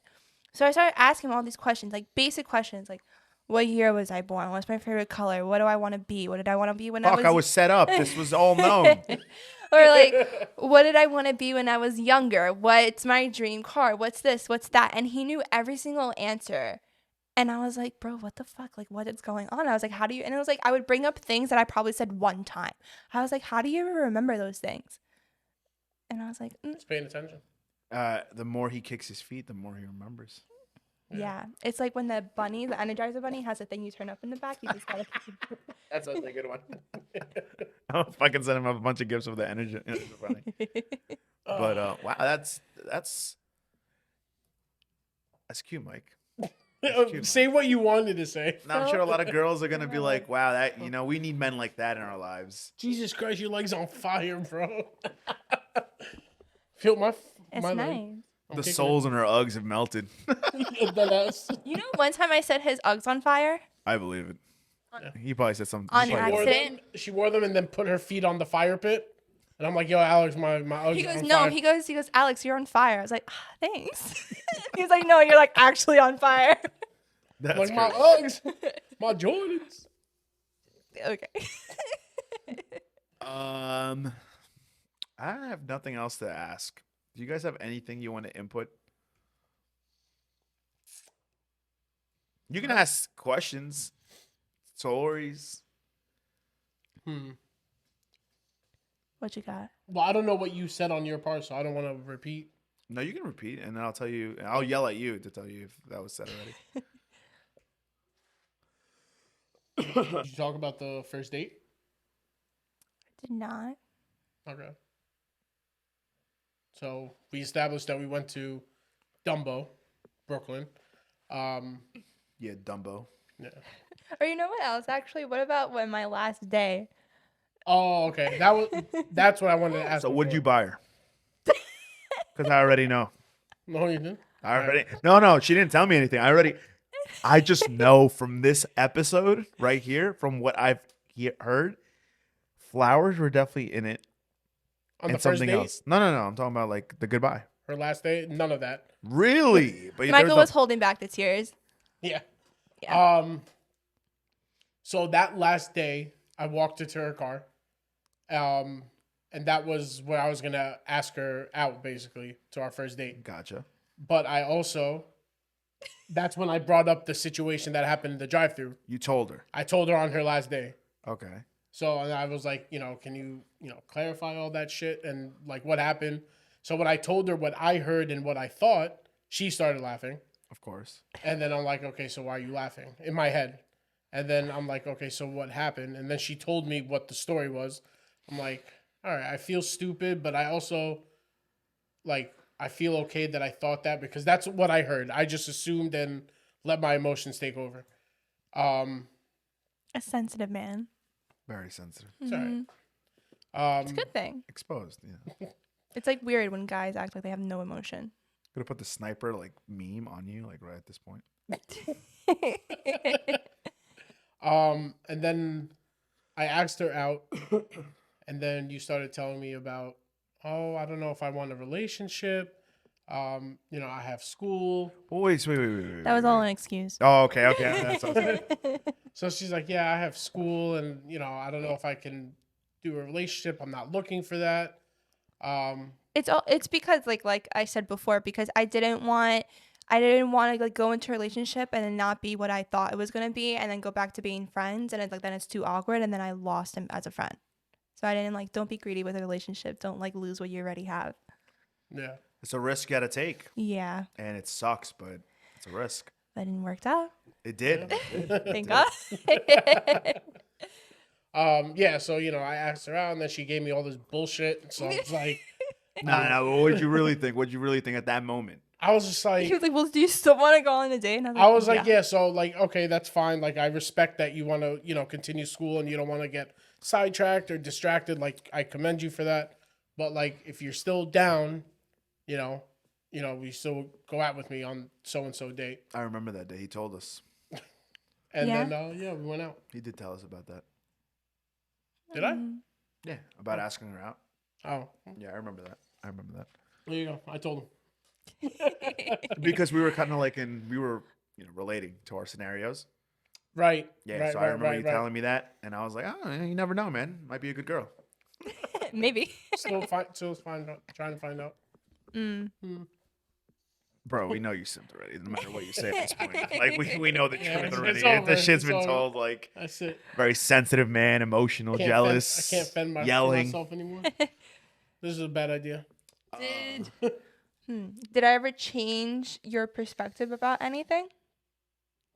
Speaker 3: So I started asking him all these questions, like basic questions, like, what year was I born? What's my favorite color? What do I want to be? What did I want to be when
Speaker 1: Fuck, I was set up. This was all known.
Speaker 3: Or like, what did I want to be when I was younger? What's my dream car? What's this? What's that? And he knew every single answer. And I was like, bro, what the fuck? Like, what is going on? I was like, how do you? And it was like, I would bring up things that I probably said one time. I was like, how do you ever remember those things? And I was like,
Speaker 2: Just paying attention.
Speaker 1: The more he kicks his feet, the more he remembers.
Speaker 3: yeah. It's like when the Energizer bunny has a thing you turn up in the back. You just gotta.
Speaker 2: That's a good one.
Speaker 1: I'll fucking send him a bunch of gifts with the energy. Bunny. But wow, that's cute, Mike. That's cute,
Speaker 2: Say
Speaker 1: Mike.
Speaker 2: what you wanted to say.
Speaker 1: Now, I'm sure a lot of girls are gonna be like, "Wow, that we need men like that in our lives."
Speaker 2: Jesus Christ, your leg's on fire, bro. Feel my
Speaker 3: It's
Speaker 2: my
Speaker 3: nice.
Speaker 2: leg. I'm
Speaker 1: The
Speaker 2: kicking
Speaker 1: soles in her Uggs have melted.
Speaker 2: it. Deadass.
Speaker 3: You know, one time I set his Uggs on fire.
Speaker 1: I believe it. He probably said something.
Speaker 3: On
Speaker 1: he probably-
Speaker 3: accident.
Speaker 2: She wore them and then put her feet on the fire pit. And I'm like, yo, Alex, my Uggs
Speaker 3: He
Speaker 2: are
Speaker 3: goes,
Speaker 2: on
Speaker 3: no.
Speaker 2: fire.
Speaker 3: He goes, Alex, you're on fire. I was like, thanks. He's like, no, you're like actually on fire.
Speaker 1: That's
Speaker 2: Like my
Speaker 1: great.
Speaker 2: Uggs, my Jordans.
Speaker 3: Okay.
Speaker 1: I have nothing else to ask. Do you guys have anything you want to input? You can ask questions, stories.
Speaker 3: What you got?
Speaker 2: Well, I don't know what you said on your part, so I don't want to repeat.
Speaker 1: No, you can repeat, and then I'll tell you. I'll yell at you to tell you if that was said already.
Speaker 2: Did you talk about the first date?
Speaker 3: Did not.
Speaker 2: Okay. So we established that we went to Dumbo, Brooklyn.
Speaker 1: Yeah, Dumbo.
Speaker 2: Yeah.
Speaker 3: Or you know what else? Actually, what about when my last day?
Speaker 2: Oh, okay. That's what I wanted to ask.
Speaker 1: So, what'd you
Speaker 2: before.
Speaker 1: buy her? Because I already know.
Speaker 2: No, you didn't.
Speaker 1: I already. No, she didn't tell me anything. I just know from this episode right here, from what I've heard, flowers were definitely in it.
Speaker 2: On
Speaker 1: And
Speaker 2: the first
Speaker 1: something
Speaker 2: date,
Speaker 1: else. No. I'm talking about like the goodbye.
Speaker 2: her last date, none of that.
Speaker 1: Really? But
Speaker 3: Michael was holding back the tears.
Speaker 2: Yeah.
Speaker 3: Yeah.
Speaker 2: So that last day, I walked her to her car. And that was where I was gonna ask her out, basically, to our first date.
Speaker 1: Gotcha.
Speaker 2: But that's when I brought up the situation that happened in the drive-thru.
Speaker 1: You told her.
Speaker 2: I told her on her last day.
Speaker 1: Okay.
Speaker 2: So and I was like, can you, clarify all that shit and like what happened? So when I told her what I heard and what I thought, she started laughing.
Speaker 1: Of course.
Speaker 2: And then I'm like, okay, so why are you laughing? In my head. And then I'm like, okay, so what happened? And then she told me what the story was. I'm like, all right, I feel stupid, but I also, like, I feel okay that I thought that because that's what I heard. I just assumed and let my emotions take over.
Speaker 3: A sensitive man.
Speaker 1: Very sensitive.
Speaker 2: It's all right.
Speaker 3: It's a good thing.
Speaker 1: Exposed. Yeah.
Speaker 3: It's like weird when guys act like they have no emotion.
Speaker 1: Could have put the sniper like meme on you like right at this point.
Speaker 2: And then I asked her out, and then you started telling me about, oh, I don't know if I want a relationship. I have school.
Speaker 1: Oh, wait.
Speaker 3: That was all an excuse.
Speaker 1: Oh, okay. That's okay.
Speaker 2: So she's like, yeah, I have school, and I don't know if I can do a relationship. I'm not looking for that.
Speaker 3: It's because like I said before, because I didn't want to like go into a relationship and then not be what I thought it was gonna be, and then go back to being friends, and it's like then it's too awkward, and then I lost him as a friend. So I didn't don't be greedy with a relationship. Don't lose what you already have.
Speaker 2: Yeah.
Speaker 1: It's a risk you got to take,
Speaker 3: Yeah,
Speaker 1: and it sucks, but it's a risk.
Speaker 3: that didn't work out.
Speaker 1: It did.
Speaker 3: Thank God.
Speaker 2: Yeah. So I asked her out, and then she gave me all this bullshit. So it's like,
Speaker 1: No. What'd you really think? What'd you really think at that moment?
Speaker 2: I was just like,
Speaker 3: He was like, "Well, do you still want to go on a date?" And
Speaker 2: I was like, yeah. So like, okay, that's fine. Like, I respect that you want to, continue school and you don't want to get sidetracked or distracted. Like, I commend you for that. But like, if you're still down, we still go out with me on so and so date.
Speaker 1: I remember that day. He told us.
Speaker 2: And
Speaker 3: Yeah.
Speaker 2: then we went out.
Speaker 1: He did tell us about that.
Speaker 2: Did I?
Speaker 1: Yeah, about asking her out.
Speaker 2: Oh,
Speaker 1: Yeah, I remember that.
Speaker 2: there you go. I told him.
Speaker 1: Because we were kind of like we were, relating to our scenarios.
Speaker 2: Right.
Speaker 1: Yeah,
Speaker 2: Right.
Speaker 1: so I
Speaker 2: Right.
Speaker 1: remember
Speaker 2: Right.
Speaker 1: you
Speaker 2: Right.
Speaker 1: telling me that, and I was like, oh, you never know, man. Might be a good girl.
Speaker 3: Maybe.
Speaker 2: Still find out. Trying to find out.
Speaker 1: Bro, we know you simped already. No matter what you say at this point, like we know the
Speaker 2: Yeah,
Speaker 1: truth
Speaker 2: it's
Speaker 1: already.
Speaker 2: over.
Speaker 1: The shit's
Speaker 2: It's
Speaker 1: been
Speaker 2: over.
Speaker 1: told. Like,
Speaker 2: That's it.
Speaker 1: very sensitive man, emotional,
Speaker 2: I
Speaker 1: jealous,
Speaker 2: can't fend
Speaker 1: yelling.
Speaker 2: myself anymore. This is a bad idea.
Speaker 3: Did I ever change your perspective about anything?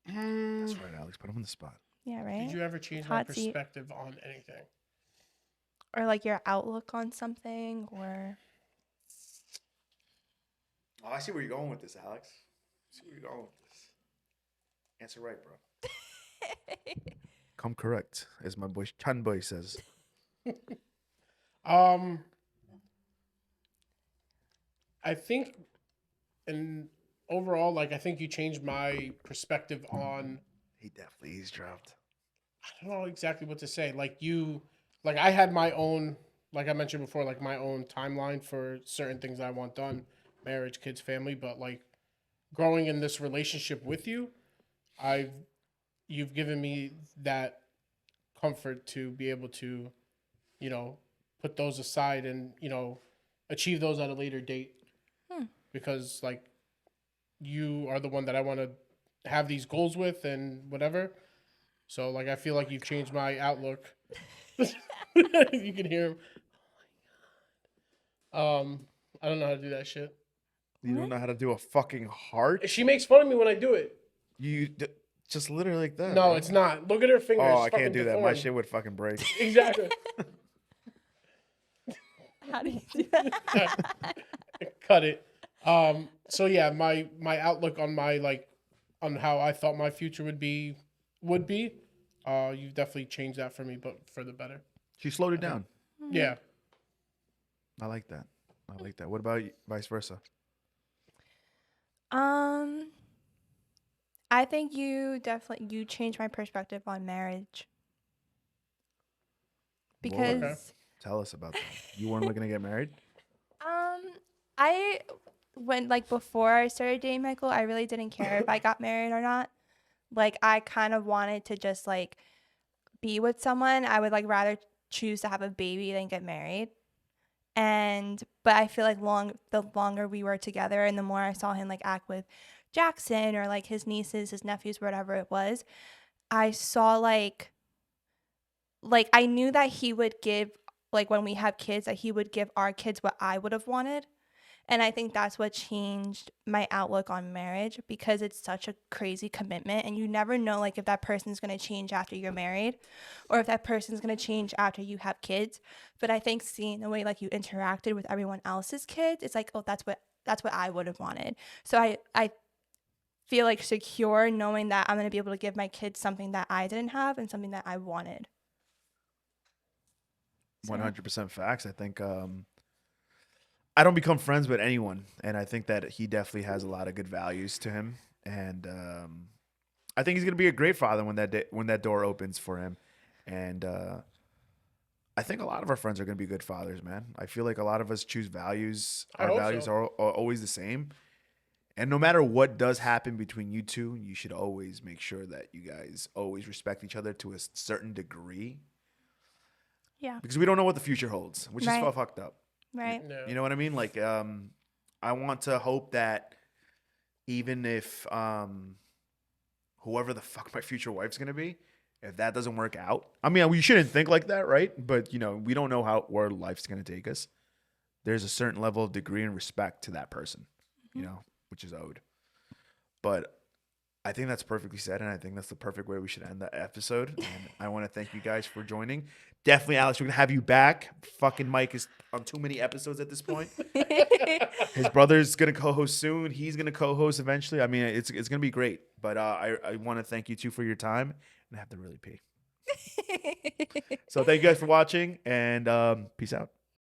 Speaker 1: That's right, Alex. Put him on the spot.
Speaker 3: Yeah, right.
Speaker 2: Did you ever change my
Speaker 3: Hot seat.
Speaker 2: perspective on anything?
Speaker 3: Or like your outlook on something, or
Speaker 1: Oh, I see where you're going with this, Alex. I see where you're going with this. Answer right, bro. Come correct, as my boy Chan Boy says.
Speaker 2: I think, and overall, like I think you changed my perspective on.
Speaker 1: He definitely eavesdropped.
Speaker 2: I don't know exactly what to say. Like I had my own, like I mentioned before, like my own timeline for certain things I want done, marriage, kids, family. But like growing in this relationship with you, you've given me that comfort to be able to, put those aside and achieve those at a later date. Because like you are the one that I want to have these goals with and whatever. So like I feel like you've changed my outlook. You can hear him. Oh my god. I don't know how to do that shit.
Speaker 1: You don't know how to do a fucking heart?
Speaker 2: She makes fun of me when I do it.
Speaker 1: Just literally like that.
Speaker 2: No,
Speaker 1: bro.
Speaker 2: it's not. Look at her fingers.
Speaker 1: Oh,
Speaker 2: It's
Speaker 1: I can't
Speaker 2: fucking
Speaker 1: do that. My
Speaker 2: deformed.
Speaker 1: shit would fucking break.
Speaker 2: Exactly.
Speaker 3: how do you do that?
Speaker 2: Cut it. So yeah, my outlook on on how I thought my future would be, you've definitely changed that for me, but for the better.
Speaker 1: She slowed it down.
Speaker 2: Yeah.
Speaker 1: I like that. What about vice versa?
Speaker 3: I think you changed my perspective on marriage. Because
Speaker 1: Okay. Tell us about that. You weren't looking to get married?
Speaker 3: I before I started dating Michael, I really didn't care if I got married or not. Like I kind of wanted to just like be with someone. I would like rather choose to have a baby than get married. But I feel like the longer we were together and the more I saw him like act with Jackson or like his nieces, his nephews, whatever it was, I saw like I knew that he would give, like when we have kids, that he would give our kids what I would have wanted. And I think that's what changed my outlook on marriage, because it's such a crazy commitment and you never know like if that person's going to change after you're married or if that person's going to change after you have kids. But I think seeing the way like you interacted with everyone else's kids, it's like, oh, that's what I would have wanted. So I feel like secure knowing that I'm going to be able to give my kids something that I didn't have and something that I wanted.
Speaker 1: 100% facts. I think I don't become friends with anyone, and I think that he definitely has a lot of good values to him, and I think he's gonna be a great father when that door opens for him, and I think a lot of our friends are gonna be good fathers, man. I feel like a lot of us choose values. Our values are always the same, and no matter what does happen between you two, you should always make sure that you guys always respect each other to a certain degree.
Speaker 3: Yeah.
Speaker 1: Because we don't know what the future holds, which is so fucked up.
Speaker 3: Right.
Speaker 2: No.
Speaker 1: You know what I mean? Like, I want to hope that even if whoever the fuck my future wife's gonna be, if that doesn't work out, I mean, we shouldn't think like that, right? But we don't know where life's gonna take us. There's a certain level of degree and respect to that person, which is owed. But I think that's perfectly said, and I think that's the perfect way we should end the episode. And I want to thank you guys for joining. Definitely, Alex, we're going to have you back. Fucking Mike is on too many episodes at this point. His brother's going to co-host soon. He's going to co-host eventually. I mean, it's going to be great. But I want to thank you, too, for your time. And I have to really pee. So thank you guys for watching, and peace out.